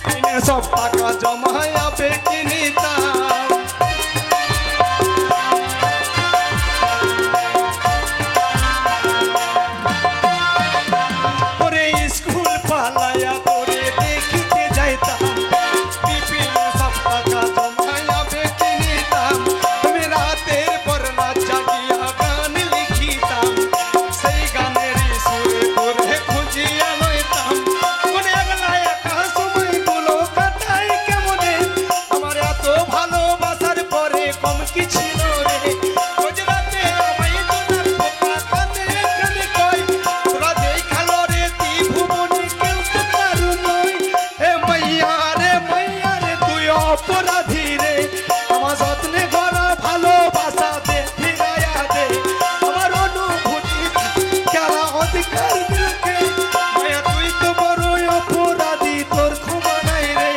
কিনে সব টাকা জমাইয়া বেটি নিতাম, ওরে স্কুল পালাইয়া তোরে দেখিতে যাইতাম, টিফিনে সব টাকা জমাইয়া বেটি নিতাম, তুমি রাতের পর রাত জাগিয়া গান লিখিতাম, সেই গানেরই সুরে তোরে খুঁজিয়া লইতাম, মনে আগলা একা সময়গুলো কাটাই কেমনে, আমার এত ভালোবাসার পরে কম কি ছিল রে, রোজ রাতে আমায় তোর পোকা কানে কানে কই, তোরা যেই খেলো রে ত্রিভুবনে কেউ তো কারু নয়, এ মাইয়া রে তুই অপরাধী রে, আমার যত্নে গড়া ভালোবাসা দে ফিরাইয়া দে, আমার অনুভূতি খেলা অধিকার দিলকে, মায়া তুই তো বড়ই অপরাধী, তোর ক্ষমা নাই রে।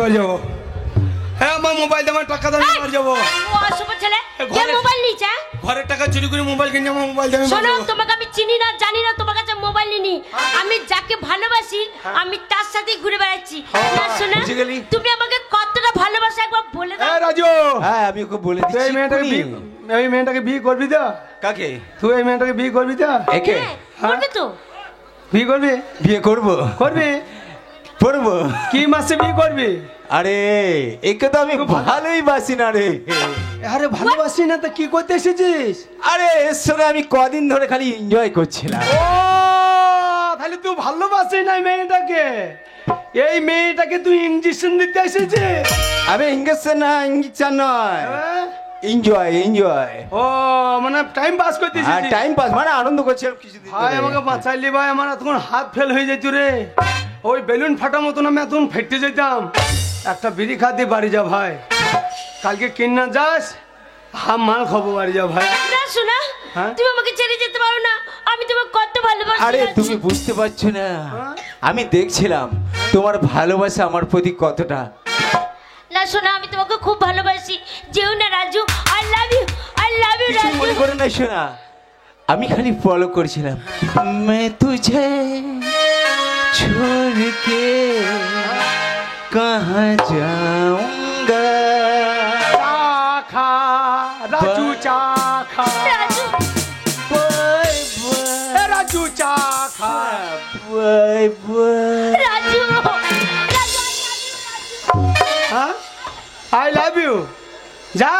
বাড়ি যাবো। হ্যাঁ আমার মোবাইল আমার টাকা দাম বাড়ি যাবো। ও অশুভ ছেলে কে মোবাইল নিছে? ঘরের টাকা চুরি করে মোবাইল কিনে আমার মোবাইল দাম শোনো, তোমাকে আমি চিনি না জানি না, তোমার কাছে মোবাইল নিনি। আমি যাকে ভালোবাসি আমি তার সাথেই ঘুরে বেড়াচ্ছি। না শোনা, তুমি আমাকে কতটা ভালোবাসো একবার বলে দাও। রাজু, হ্যাঁ আমি ওকে বলে দিচ্ছি। এই মেয়েটাকে বিয়ে করবি তো? কাকে? তুই এই মেয়েটাকে বিয়ে করবি তো? একে করবে তো? বিয়ে করবি? বিয়ে করবো। করবি? করবো। কি মাসে বিয়ে করবি? আরে একে তো আমি ভালোই বাসি না রে। আরে ভালোবাসি না তো কি করতে এসেছিস? আরে এর সঙ্গে আমি কদিন ধরে খালি এনজয় করছিলাম। ও তাহলে তুই ভালোবাসি না মেয়েটাকে? এই মেয়েটাকে তুই ইঞ্জেকশন দিতে এসেছিস? আরে ইঞ্জেকশন না, ইঞ্জেকশন নয়, হ্যাঁ? Enjoy enjoy. ও মানে টাইম পাস করতে আর এসেছিস? টাইম পাস মানে আনন্দ করছিলাম কিছুদিন ভাই ধরে। আমাকে বাঁচাইলি ভাই, আমার এতক্ষণ হাত ফেল হয়ে যেত রে। ওই বেলুন ফাটা মতন আমি এতক্ষণ ফেটে যেতাম। একটা বিড়ি খাতে বাড়ি যা ভাই, কালকে কিনা যাস হাম মাল খাবো বাড়ি যা ভাই। না শোনা, হ্যাঁ? তুমি আমাকে ছেড়ে যেতে পারো না, আমি তোমাকে কত ভালোবাসি। আরে রাজু। তুমি বুঝতে পারছো না, আমি দেখছিলাম তোমার ভালোবাসা আমার প্রতি কতটা। না শোনা, আমি তোমাকে খুব ভালোবাসি। যেও না Raju, I love you, I love you কিছু মনে রাজু। করে না শোনা, আমি খালি ফলো করছিলাম। मैं तुझे छोड़ के कहाँ जाऊंगा। চাখা রাজু চাখা, রাজু बाय बाय এ রাজু চাখা। Bye bye. রাজু রাজু, হ্যাঁ আই লাভ ইউ। যা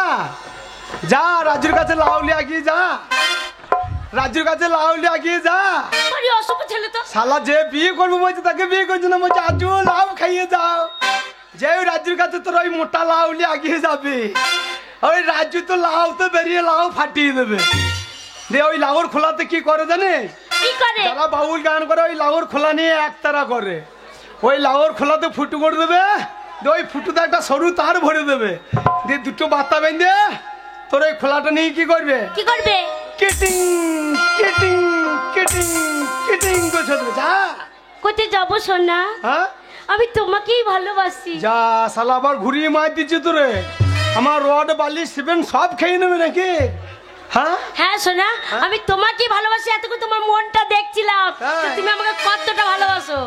যা রাজুর কাছে লাউলি আগিয়ে যা, রাজুর কাছে লাউলি আগিয়ে যা। আরে অশুভ ছেলে তো। শালা যে বিয়ে করবো বলছে তাকে বিয়ে করছে না, বলছে আজু লাউ খাইয়ে যাও। যে ওই রাজুর কাছে তোর ওই মোটা লাউলি আগিয়ে যাবে, ওই রাজু তো লাউ তো বেরিয়ে লাউ ফাটিয়ে দেবে। দিয়ে ওই লাউর খোলাতে কি করে জানিস? কি করে? যারা বাউল গান করে ওই লাউর খোলা নিয়ে একতারা করে। ওই লাউর খোলাতে ফুটু করে দেবে, দিয়ে ওই ফুটুতে একটা সরু তার ভরে দেবে, দিয়ে দুটো বার্তা বেঁধে তোর ওই খোলাটা নিয়ে কি করবে? কি করবে? কেটিং কেটিং কেটিং কেটিং করছে। যা কোথায় যাবো সোনা? হ্যাঁ আমি তোমাকেই ভালোবাসি। যা শালা আবার ঘুরিয়ে মার দিচ্ছে তোরে। আমার রড বালি সিমেন্ট সব খেয়ে নেবে নাকি? হ্যাঁ হ্যাঁ সোনা, আমি তোমাকেই ভালোবাসি। এতক্ষণ তোমার মনটা দেখছিলাম, হ্যাঁ। যে তুমি আমাকে কতটা ভালোবাসো।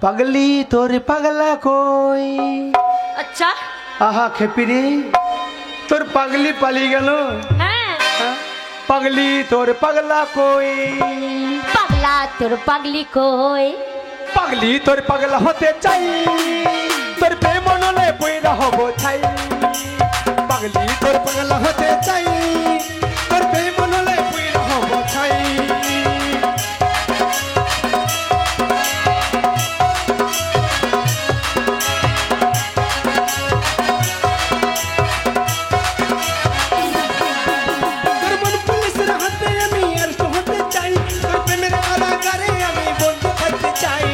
পাগলি তোরে পাগলা কই। আচ্ছা আহা খেপিরি তোর পাগলি পালিয়ে গেল। হ্যাঁ, হ্যাঁ? পাগলি তোর পাগলা কই। পাগলা তোর পাগলি কই। পাগলি তোর পাগলা হতে চাই, তোর প্রেম মনলে বইরা হব ছাই। পাগলি তোর পাগলা হতে চাই, তোর প্রেম মনলে বইরা হব ছাই। তোর মন পুলিশের হাতে আমি অ্যারেস্ট হতে চাই, তোর প্রেমের কারাগারে আমি বন্ধ থাকতে চাই।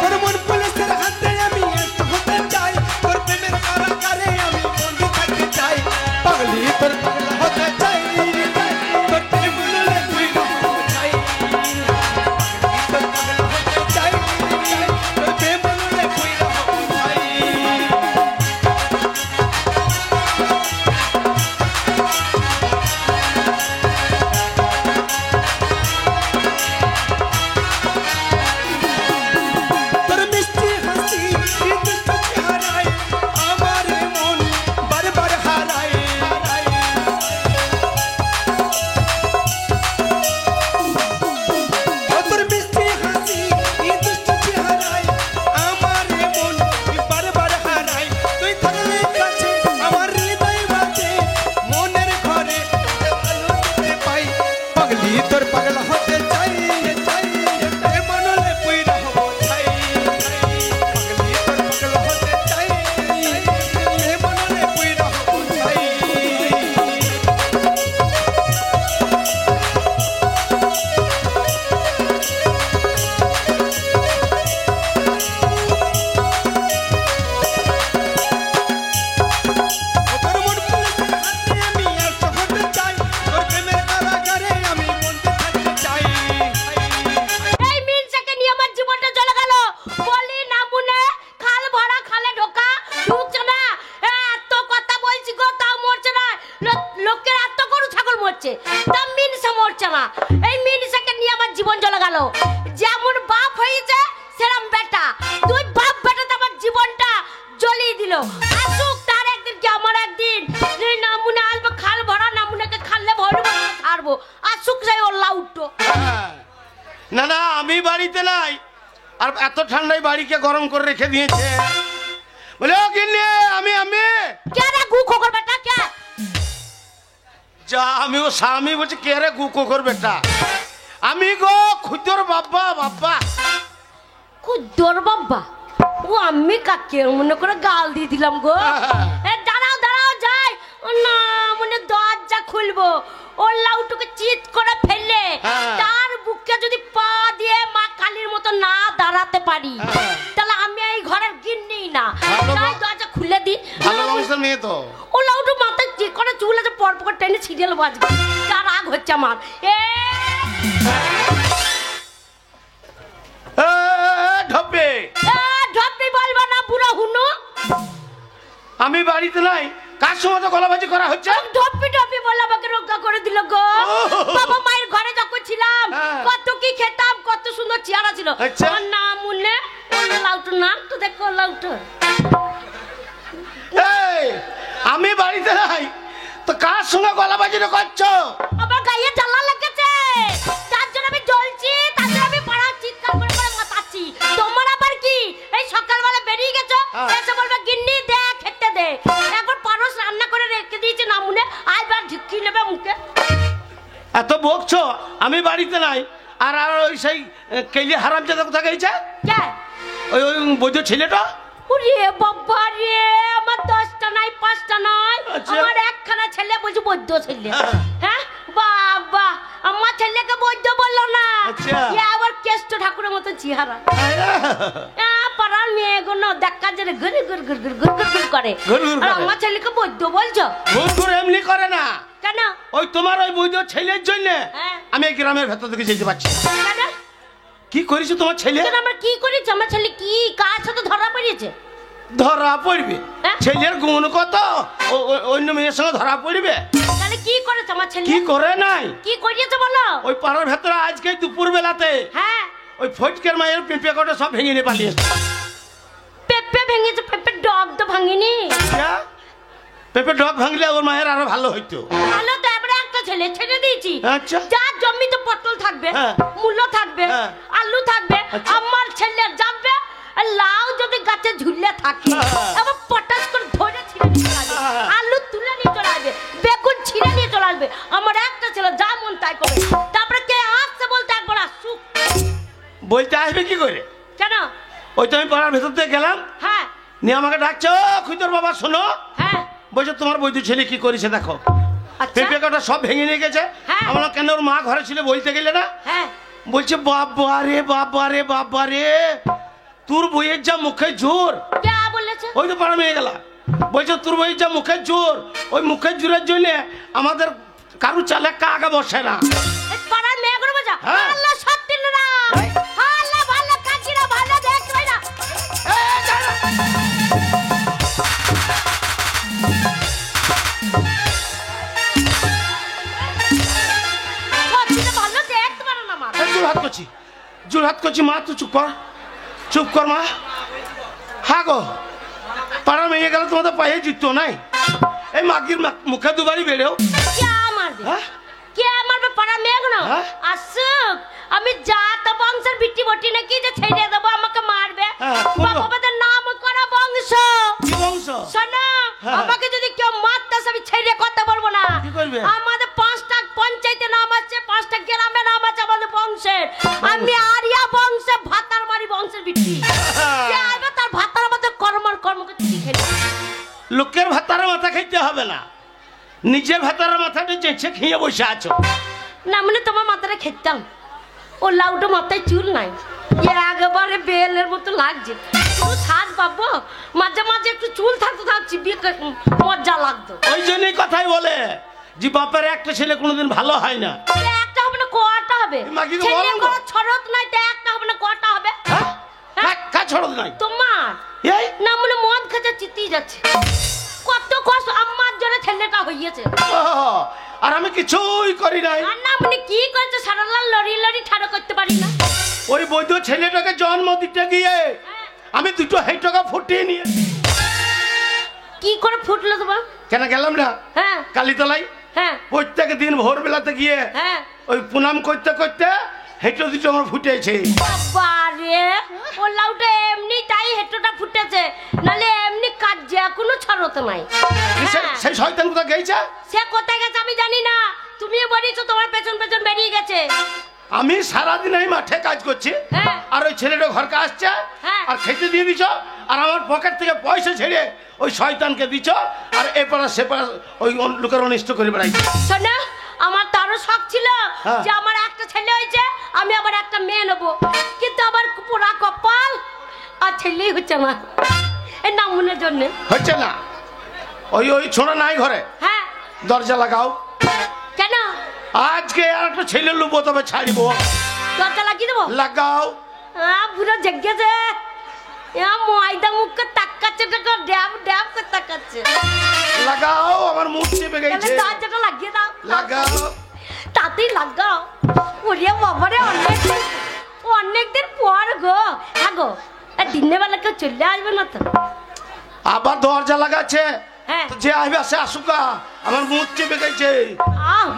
তোর মন পুলিশের হাতে আমি অ্যারেস্ট হতে চাই, তোর প্রেমের কারাগারে আমি বন্ধ থাকতে চাই। পাগলি তোর পাগলা হতে চাই, তোর প্রেম বললে তুই হতে চাই। পাগলি তোর পাগলা হতে চাই, তোর প্রেম বললে তুই হতে চাই। তোর মিষ্টি হাসি দুষ্ট চেহারায় আমার মন বারবার হারায়। মরছে না, লোকের এত গরু ছাগল মরছে, তা মিনিষা মরছে না। এই মিনিষাকে নিয়ে আমার জীবন চলে গেল। যেমন বাপ হয়েছে সেরকম বেটা, তুই বাপ বেটাতে আমার জীবনটা জ্বলিয়ে দিল। আসুক তার একদিন কি আমার একদিন, নামুনে আসবো খাল ভরা, নামুনাকে খাললে ভরবো ছাড়বো, আসুক যাই ওর লাউটো। না না, আমি বাড়িতে নাই, আর এত ঠান্ডায় বাড়িকে গরম করে রেখে দিয়েছে। বলে ও গিন্নি, আমি কে রে গু খোকর বেটা কে? যা, আমি ও স্বামী বলছে কে রে গু কোকর বেটা? আমি গো খুদর বাবা। বাবা খুদর বাবা? ও আমি কাকে মনে করে গাল দিয়ে দিলাম গো। দাঁড়াও দাঁড়াও যাই, না মনে দরজা খুলবো, ওর লাউটুকে চিৎ করে ফেললে তার বুকে যদি পা দিয়ে মা কালীর মতো না দাঁড়াতে পারি, তাহলে আমি এই ঘরের গিন্নি না। তাই দরজা খুলে দি। ভালো মানুষের মেয়ে তো। ও লাউটু মাথায় যে করে চুল আছে পর টেনে সিরিয়াল বাজবে, তার রাগ হচ্ছে আমার। ঢপে ঢপি বলবো না বুড়ো হুনু। আমি বাড়িতে নাই, কার সময় তো গলাবাজি করা হচ্ছে? ঢপি ঢপি বলে আমাকে রক্ষা করে দিল গো। বাবা মায়ের ঘরে যখন ছিলাম কত কি খেতাম, কত সুন্দর চেহারা ছিল। আমার নাম মুন্নে, লাউটু নাম তো দেখো লাউটু। আমি বাড়িতে নাই তো কার সঙ্গে গলাবাজি করছো? আমার গায়ে জ্বালা লেগেছে, তার জন্য আমি জ্বলছি, তার জন্য আমি পাড়া চিৎকার করে করে মাতাচ্ছি। তোমার আবার কি, এই সকালবেলা বেরিয়ে গেছো, এসে বলবে গিন্নি দে খেতে দে। একবার পারস রান্না করে রেখে দিয়েছে নামুনে, আইবার ঢুকি নেবে মুখে। এত বকছো, আমি বাড়িতে নাই। আর আর ওই সেই কেলি হারামজাদা কোথা গেছে? কে? ওই বৈদ্য ছেলেটা। ওরে বাবা রে, আমার 10টা নাই 5টা নাই, আমার একখানা ছেলে বুঝি বৈদ্য ছেলে। হ্যাঁ বাবা, আমার ছেলেকে বৈদ্য বললো না, এ আবার কেষ্ট ঠাকুরের মতো চেহারা। পাড়ার মেয়েগুলো দেখা যায় গুর গুর গুর গুর গুর গুর করে, আর আমার ছেলেকে বৈদ্য বলছো? গুর এমনি করে না। কেন? ওই তোমার ওই বৈদ্য ছেলের জন্য আমি এই গ্রামের ভেতর থেকে যেতে পারছি না। কি করেছে তোমার ছেলে? আমরা কি করেছি? আমার ছেলে কি কার সাথে ধরা পড়িয়েছে? ধরা পড়বে? ছেলের গুণ কত, অন্য মেয়ের সঙ্গে ধরা পড়বে? তাহলে কি করেছে আমার ছেলে? কি করে নাই? কি করিয়েছে বলো? ওই পাড়ার ভেতরে আজকে দুপুর বেলাতে ওই ফটকের মায়ের পেঁপে কটা সব ভেঙে নিয়ে পালিয়েছে। পেঁপে ভেঙেছে? পেঁপে ডগ তো ভাঙিনি। পেঁপে ডগ ভাঙলে ওর মায়ের আরো ভালো হইতো। ভালো তো, এবারে একটা ছেলে ছেড়ে দিয়েছি। আচ্ছা, যার জমিতে পটল থাকবে, মূলো থাকবে, আলু থাকবে, আমার ছেলে যাবে। লাউ যদি গাছে ঝুলে থাকে, আবার পটাশ করে ধরে ছিঁড়ে নিয়ে চলে আসবে, আলু তুলে নিয়ে চলে আসবে, বেগুন ছিঁড়ে নিয়ে চলে আসবে। আমার একটা ছেলে যা মন তাই করবে। তারপরে কে আসছে বলতে একবার আসুক। বলতে আসবে কি করে? কেন? ওই তো আমি পাড়ার ভেতর থেকে গেলাম, নিয়ে আমাকে ডাকছো, খুদর বাবা শোনো। বলছো তোমার বৈদ্য ছেলে কি করেছে দেখো, পেঁপে কটা সব ভেঙে নিয়ে গেছে। আমরা কেন, ওর মা ঘরে ছিল, বলতে গেলে না। বলছে বাবা রে বাবা রে বাবা রে, তোর বইয়ের যা মুখে জোর। ওই তো পাড়া মেয়ে গেলা, বলছে তোর বইয়ের যা মুখের জোর, ওই মুখের জোরের জন্য আমাদের কারু চালে কাগা বসে না। পাড়ার মেয়েগুলো বলছে আল্লাহ সত্যি না, আল্লাহ ভালো কাকিরা ভালো দেখবে না। সত্যি ভালো দেখতে পারো না মা। জোরহাত করছি মা, তুই চুপ কর মা। হ্যাঁ গো, পাড়ার মেয়ে গেলে তোমাদের পায়ে জুতো নাই, এই মাগির মুখে দুবারই বেড়েও। কে মারবে পাড়ার মেয়েগুলো? আসুক, আমি জাত বংশের বিটি বটি নাকি যে ছেড়ে দেবো আমাকে মারবে? বাবাদের নাম করা বংশ। শোনো, আমাকে যদি কেউ মারতে আমি ছেড়ে কথা বলবো না। আমাদের 5টা পঞ্চায়েতে নাম আছে, 5টা গ্রামে নাম আছে আমাদের বংশের। আমি আরিয়া বংশে ভাতার মারি বংশের বিটি। তার ভাতার মধ্যে কর্মকে খেলে লোকের ভাতার মাথা খেতে হবে না, নিজের ভাতার মাথাটা চেঁচে খেয়ে বসে আছো। না মানে তোমার মাথাটা খেতাম, ও লাউটা মাথায় চুল নাই, একেবারে বেলের মতো লাগছে। সাজ পাবো, মাঝে মাঝে একটু চুল থাকতো, তাও চিবিয়ে মজা লাগতো। ওই জন্যই কথাই বলে যে বাপের একটা ছেলে কোনোদিন ভালো হয় না। একটা হবে না কটা হবে? ছেলে কোনো ছড়ত নাই, তো একটা হবে না কটা হবে? কার ছড়ত নাই? তোমার না মনে মদ খাচ্ছে চিতিয়ে যাচ্ছে। কত কষ্ট আমার জন্য ছেলেটা হইছে। আর আমি কিছুই করি নাই। আর না মানে কি করছে সারালা লড়ি লড়ি ঠাড়ো করতে পারি না। ওই বৈধ ছেলেটাকে জন্ম দিতে গিয়ে আমি দুটো হেই টাকা ফুটিয়ে নিয়ে। কি করে ফুটলো তোমার? কেন গেলাম না হ্যাঁ কালীতলায়, হ্যাঁ প্রত্যেক দিন ভোরবেলাতে গিয়ে হ্যাঁ ওই প্রণাম করতে করতে হেঁটো দুটো আমার ফুটেছে। বাবারে ও লাউটা এমনি তাই হেঁটোটা ফুটেছে, নালে এমনি কাজ যে কোনো ছড়তে নাই। সেই শয়তান কোথায় গেছে? সে কোথায় গেছে আমি জানি না, তুমিও বলিছো তোমার পেছন পেছন বেরিয়ে গেছে। আমি সারাদিন এই মাঠে কাজ করছি হ্যাঁ। আর ওই ছেলেটা ঘরকে আসছে হ্যাঁ। আর খেতে দিয়ে দিছ, আর আমার পকেট থেকে পয়সা ছেড়ে ওই শয়তানকে দিছ, আর এপাড়া সেপাড়া ওই লোকের অনিষ্ট করে বেড়াইছে। শোনা, আমার তারও শখ ছিল হ্যাঁ। যে আমার একটা ছেলে হয়েছে, আমি আবার একটা মেয়ে নেবো, কিন্তু আবার পুরা কপাল আর ছেলেই হচ্ছে না এই নামুনের জন্য। হচ্ছে না? ওই ওই ছোড়া নাই ঘরে, হ্যাঁ দরজা লাগাও। কেন? আজকে আর একটা ছেলে লুবো, তবে ছাড়িব। দরজা লাগিয়ে দেবো? লাগাও। পুরো জেগেছে, ময়দা মুখকে তাকাচ্ছে, ড্যাব ড্যাব করে তাকাচ্ছে। লাগাও, আমার মুখ চেপে গেছে। দরজাটা লাগিয়ে দাও। লাগাও, তাতেই লাগাও। ওরে বাবারে, অনেকদিন পর গো। হ্যাঁ গো, দিনের বেলা কেউ চলে আসবে না তো? আবার দরজা লাগাচ্ছে। হ্যাঁ। তো যে আসবে সে আসুকা, আমার মুখ চেপে গেছে।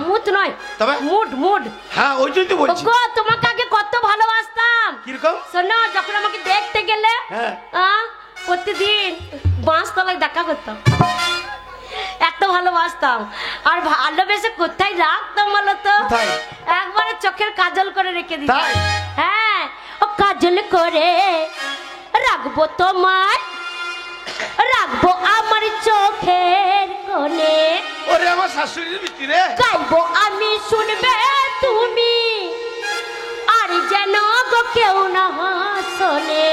মুড নয়, তবে মুড মুড। হ্যাঁ, ওই জন্যই বলছি। গো, তোমাকে আগে কত ভালোবাসতাম। কিরকম? শোনো, যখন আমাকে দেখতে গেলে হ্যাঁ। প্রতিদিন বাঁশতলায় দেখা করতাম, এত ভালোবাসতাম। আর ভালোবেসে কোথায় রাখতাম বলো তো? কোথায়? একবারে চোখের কাজল করে রেখে দিতাম। তাই? হ্যাঁ, ও কাজল করে রাখবো তোমায়, রাখবো আমার চোখের কোণে। ওরে আমার শাশুড়ির বিটি রে। গাইবো আমি, শুনবে তুমি, আর যেন গো কেউ না শোনে।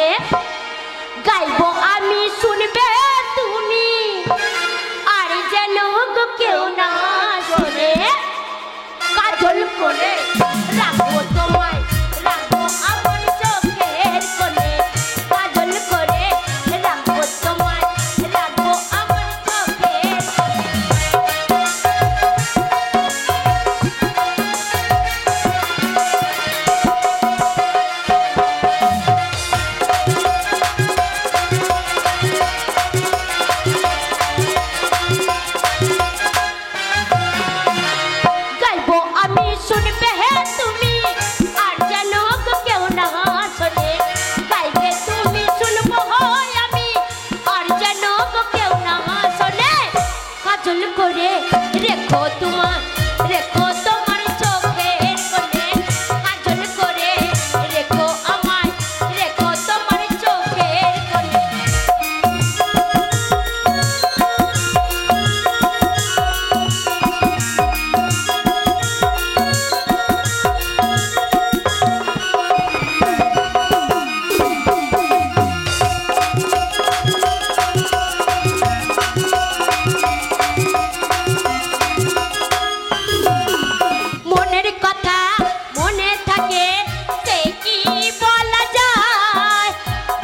গাইবো আমি, শুনবে তুমি, আর যেন গো কেউ না শোনে। কাজল করে রাখবো তোমায়, রাখবো আমার চোখের কোণে। কাজল করে রাখবো তোমায়, রাখবো আমার চোখের কোণে। গাইবো আমি, শুনবে হে তুমি, আর যেন গো কেউ না শোনে। গাইবে তুমি, শুনবো হয় আমি, আর যেন গো কেউ না শোনে। কাজল করে রেখো তোমার, রেখো তোমার চোখের কোণে। কাজল করে রেখো আমায়, রেখো তোমার চোখের কোণে। মনের কথা মনে থাকে, সে কি বলা যায়?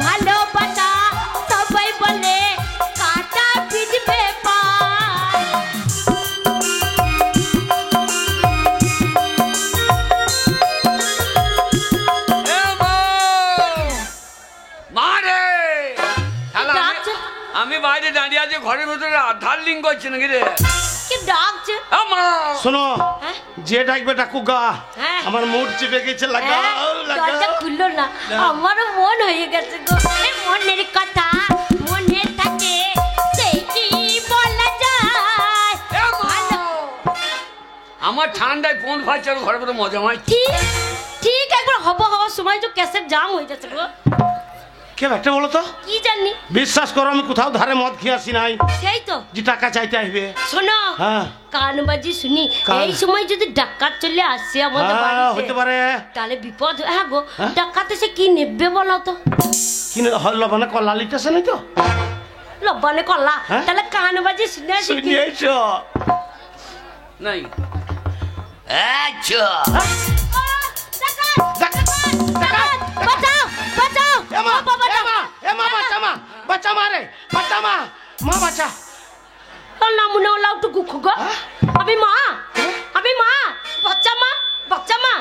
ভালোবাসা সবাই বলে কাটা পিছবে পায়। এ মা! মা রে! শালা, ডাকছে? আমি বাইরে দাঁড়িয়ে আছি, ঘরের ভেতরে আধার লিঙ্ক করছে নাকি রে? কি ডাকছে? এ মা! শোনো, হ্যাঁ? যে ডাকবে ডাকুগা। হ্যাঁ। আমার মুখ চেপে গেছে। লাগাও, দরজা লাগাও। খুললো না, আমারও মন হয়ে গেছে গো। এই মনের কথা মনে থাকে, সে কি বলা যায়? এ মা! আমার ঠান্ডায় ফোন ফাইছে আর ঘরের ভেতরে মজা হয়। ঠিক ঠিক, একবার হওয়ার সময় তো ক্যাসেট জাম হয়ে যাচ্ছে গো। কে একটা বলো তো? কি জানি, বিশ্বাস করো, আমি কোথাও ধারে মদ খেয়ে আসি নাই সেই তো। যে টাকা চাইতে আসবে। শোনো, হ্যাঁ। কানবাজি শুনি, এই সময় যদি ডাকাত চলে আসে আমাদের হ্যাঁ, বাড়িতে, হতে পারে। তাহলে বিপদ। হ্যাঁ গো, হ্যাঁ? ডাকাত এসে কি নেবে বলো তো? কিনে হল্লা মানে কলা লিটাছে নাই তো? লব্বানে কল্লা, হ্যাঁ? তাহলে কানবাজি শুনে আসি কি? শুনিয়েছো? নাই। আচ্ছা। ডাকাত! ডাকাত! বাঁচাও! বাঁচাও! এমা, বাবা, বাঁচাও! এমা, এমা, বাঁচা মা, বাঁচা মা রে, বাঁচা মা, মা বাঁচা। না মনে হলো একটু গুখ গো। আমি মা, আমি মা, বাচ্চা মা, বাচ্চা মা।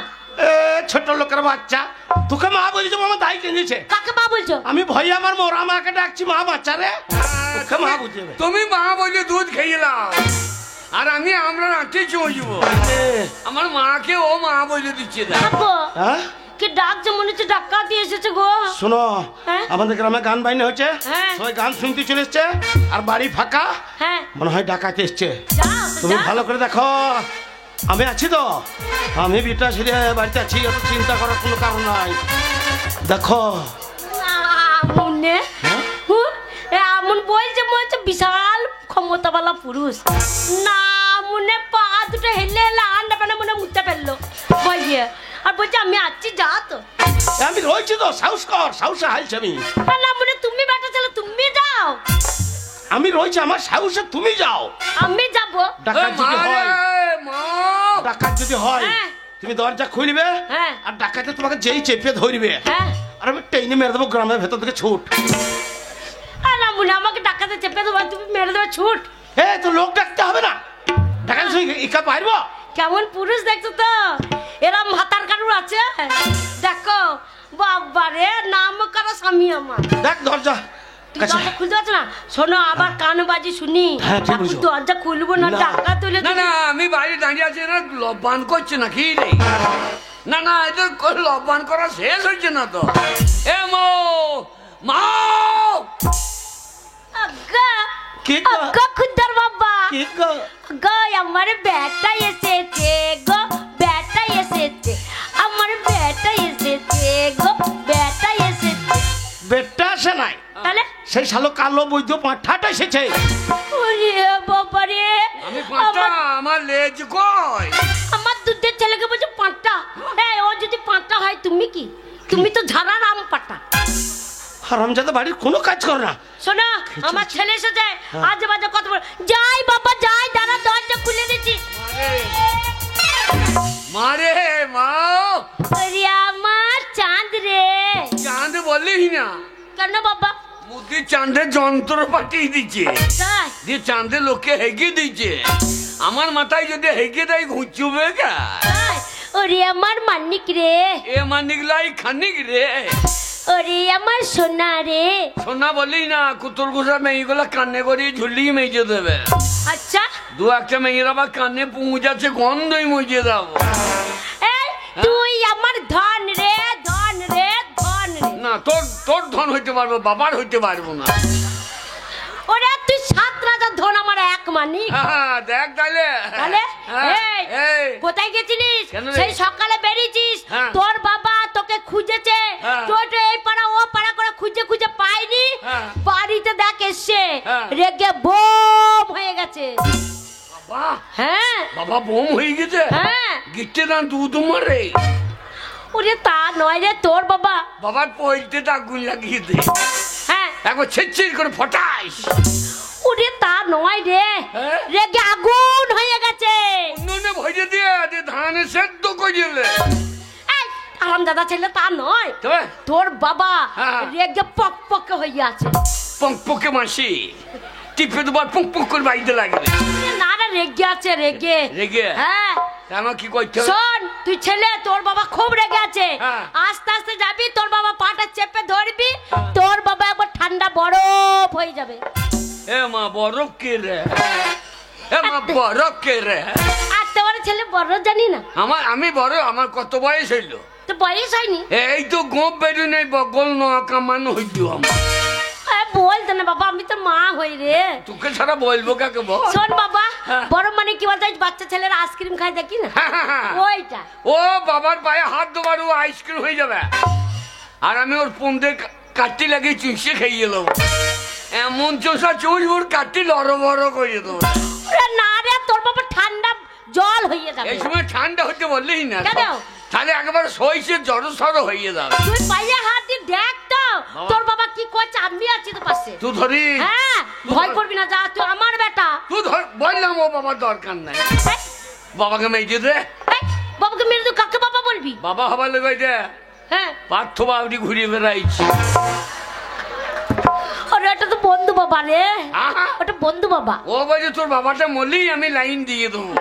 এ ছোট লোকের বাচ্চা, তোকে মা বলছো, আমার দায় কেঁদেছে। কাকে মা বলছো? আমি ভয় আমার মোরা মাকে ডাকছি মা, বাচ্চা রে তোকে মা বুঝবে। তুমি মা বলে দুধ খেয়েলাম, আর আমি আমরা রাতে চলবো, আমার মাকে ও মা বলে দিচ্ছে। হ্যাঁ কি ডাক যে মনে হচ্ছে ডাকাতি এসেছে গো। শোনো, হ্যাঁ? আমাদের গ্রামে গান বাইনে হচ্ছে, হ্যাঁ। সবাই গান শুনতে চলে এসছে, আর বাড়ি ফাঁকা, হ্যাঁ মনে হয় ডাকাতে এসছে। যাও তো তুমি যাও। ভালো করে দেখো, আমি আছি তো, আমি বিটা ছেড়ে বাড়িতে আছি, অত চিন্তা করার কোনো কারণ নাই। দেখো মনে এমন বলছে মনে হচ্ছে বিশাল ক্ষমতাওয়ালা পুরুষ। না মনে পা দুটো হেলে হেলে আন্ডা পানা মনে মুতে ফেললো বলছে, আর বলছে আমি আছি, যা তো। আমি রয়েছি তো, সাহস কর, সাহসে হালছে আমি। না মনে তুমি বেটা ছেলে তুমি যাও। আমি রয়েছি, আমার সাহসে তুমি যাও। আমি যাবো। ডাকাত যদি হয়, মা ডাকাত যদি হয়, হ্যাঁ। তুমি দরজা খুলবে, হ্যাঁ। আর ডাকাতে তোমাকে যেই চেপে ধরবে, হ্যাঁ আর আমি টেনে মেরে দেবো গ্রামের ভেতর থেকে ছুট। না মনে আমাকে ডাকাতে চেপে দেবো, তুমি মেরে দেবে ছুট। এ তো লোক ডাকতে হবে না, ডাকাতের সঙ্গে একা পারবো? কেমন পুরুষ দেখছো তো, এরম ভাতার কারুর আছে দেখো। বাবারে নাম করা স্বামী আমার। দেখ দরজা তুই কাছে। দরজা খুলতে পারছো না? শোনো আবার কান বাজি শুনি, হ্যাঁ, ঠিক এখন বলছো। দরজা খুলবো না, না। টাকা তুলে না না, আমি বাইরে দাঁড়িয়ে আছি না, লব্বান করছে না কি রে? না না, এটা লব্বান করা শেষ হচ্ছে না তো। এ মো মা, আজ্ঞা কি গো? আজ্ঞা খুদ্দার বাবা, কি গো? গো আমার বেটা এসেছে, গো বেটা এসেছে, আমার বেটা এসেছে, গো বেটা এসেছে। বেটা আসে নাই, তাহলে সেই শালো কালো বৈদ্য পাঁঠাটা এসেছে। ওরে বাবা রে, আমি পাঁচটা, আমার লেজ কই? আমার দুধের ছেলেকে বলছে পাঁচটা। এই ও যদি পাঁচটা হয় তুমি কি? তুমি তো ঝাড়ার আম পাটা। হারামজাদা বাড়ির কোনো কাজ করে না। শোনো আমার ছেলে এসেছে, আজে বাজে কথা বল। যাই বাবা যাই, দাঁড়া দরজা খুলে দিচ্ছি। মারে মা, আরে আমার চাঁদ রে। চাঁদ বললি না কেন বাবা? মুদি চাঁদের যন্ত্র পাঠিয়ে দিচ্ছে, তাই দিয়ে চাঁদের লোককে হেগে দিচ্ছে। আমার মাথায় যদি হেগে দেয় ঘুচবে কা? তাই ওরে আমার মানিক রে, এ মানিকলাই খানিক রে, ওরে আমার সোনা রে। সোনা বলি না, কুতুর ঘুষা মেয়েগুলো কানে করে ঝুলিয়ে মেজে দেবে। আচ্ছা দু একটা মেয়ের আবার কানে পুঁজাচ্ছে, গন্ধই মুজে দেবো। এই তুই আমার ধন রে, ধন রে, ধন রে। না, তোর তোর ধন হইতে পারবো, বাবার হইতে পারবো না। ওরে তুই 7 রাজার ধন, আমার এক মানিক। হ্যাঁ, দেখ তাহলে। তাহলে হ্যাঁ, এই, কোথায় গেছিলিস? কেন রে? সেই সকালে বেরিয়েছিস, হ্যাঁ। তোর বাবা তোকে খুঁজেছে, হ্যাঁ। টোটো এই পাড়া ও পাড়া করে খুঁজে খুঁজে পাইনি, হ্যাঁ। বাড়িতে দেখ এসছে, হ্যাঁ। রেগে বোম হয়ে গেছে। বাবা, হ্যাঁ বাবা বোম হয়ে গেছে। হ্যাঁ গিট্টে না দুধ মারে। ওরে তা নয় রে, তোর বাবা। বাবার পয়তে আগুন লাগিয়ে দে, হ্যাঁ একবার ছিটছিট করে ফটাস। ওরে তা নয় রে, হ্যাঁ? রেগে আগুন হয়ে গেছে। উনুনে ভেজে দিয়ে ধানে সেদ্ধ করে দিলে। আরাম দাদা ছেলে তা নয়, তবে তোর বাবা হ্যাঁ। রেগে পক পক হয়ে আছে। পঙ্কপকে মাসি টিপে দুবার পঙ্ক করে বাড়িতে লাগবে। না রে রেগে আছে, রেগে রেগে? হ্যাঁ আমার কি করতে হবে? শোন তুই ছেলে, তোর বাবা খুব রেগে আছে, হ্যাঁ। আস্তে আস্তে যাবি, তোর বাবা পাটা চেপে ধরবি, তোর বাবা একবার ঠান্ডা বরফ হয়ে যাবে। এ মা বরফ কে রে? এ মা বরফ কে রে? আর তোমার ছেলে বড় জানি না, আমি বড়, আমার কত বয়স হইলো? তো বয়স হয়নি। এই তো গোপ বেরু নেই, বগল নোয়া কামানো হইল আমার। বলতে না বাবা, আমি তো মা হই রে। তোকে ছাড়া বলবো কাকে বল? শোন বাবা, হ্যাঁ। বড় মানে কি বলতো, বাচ্চা ছেলেরা আইসক্রিম খায় দেখি না, ওইটা। ও বাবার পায়ে হাত দেবার ও আইসক্রিম হয়ে যাবে, আর আমি ওর পন্দে কাটি লাগিয়ে চুষে খাইয়ে দেবো। এমন চোষা চুষ ওর কাটি লড় বড় করে দেবো। ওরে না রে, তোর বাবা ঠান্ডা জল হয়ে যাবে। এই সময় ঠান্ডা হতে বললেই না, কেন? তাহলে একবার সইছে জড় সড় হয়ে যাবে। তুই পায়ে হাত দিয়ে দেখ তো, বাবা। তোর বাবা কি করছে, আমি আছি তো পাশে। তুই ধরি, হ্যাঁ ভয় করবি না, যা, তুই আমার বেটা। তুই ধর, বললাম ও বাবার দরকার নাই, এই, বাবাকে মেজে দে। এই, বাবাকে মেরে তুই কাকে বাবা বলবি? বাবা হবার লেগে দে, হ্যাঁ পার্থ বাবরি ঘুরিয়ে বেড়াইছি। আর এটা তো বন্ধ বন্ধু বাবা রে, আহা। ওটা বন্ধু বাবা। ও বলছে তোর বাবাটা মরলেই আমি লাইন দিয়ে দেবো।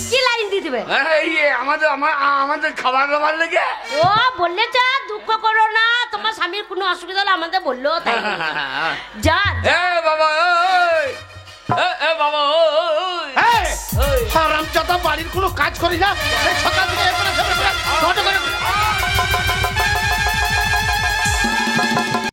কি লাইন দিয়ে দিবে? এই আমাদের খাবার দাবার লেগে। ও বললে যা, দুঃখ করো না, তোমার স্বামীর কোনো অসুবিধা হলে আমাদের বললো তাই। যা এ বাবা ওই, এ বাবা ওই, হারামজাদা বাড়ির কোনো কাজ করি না, এই সকাল থেকে এখানে সেখানে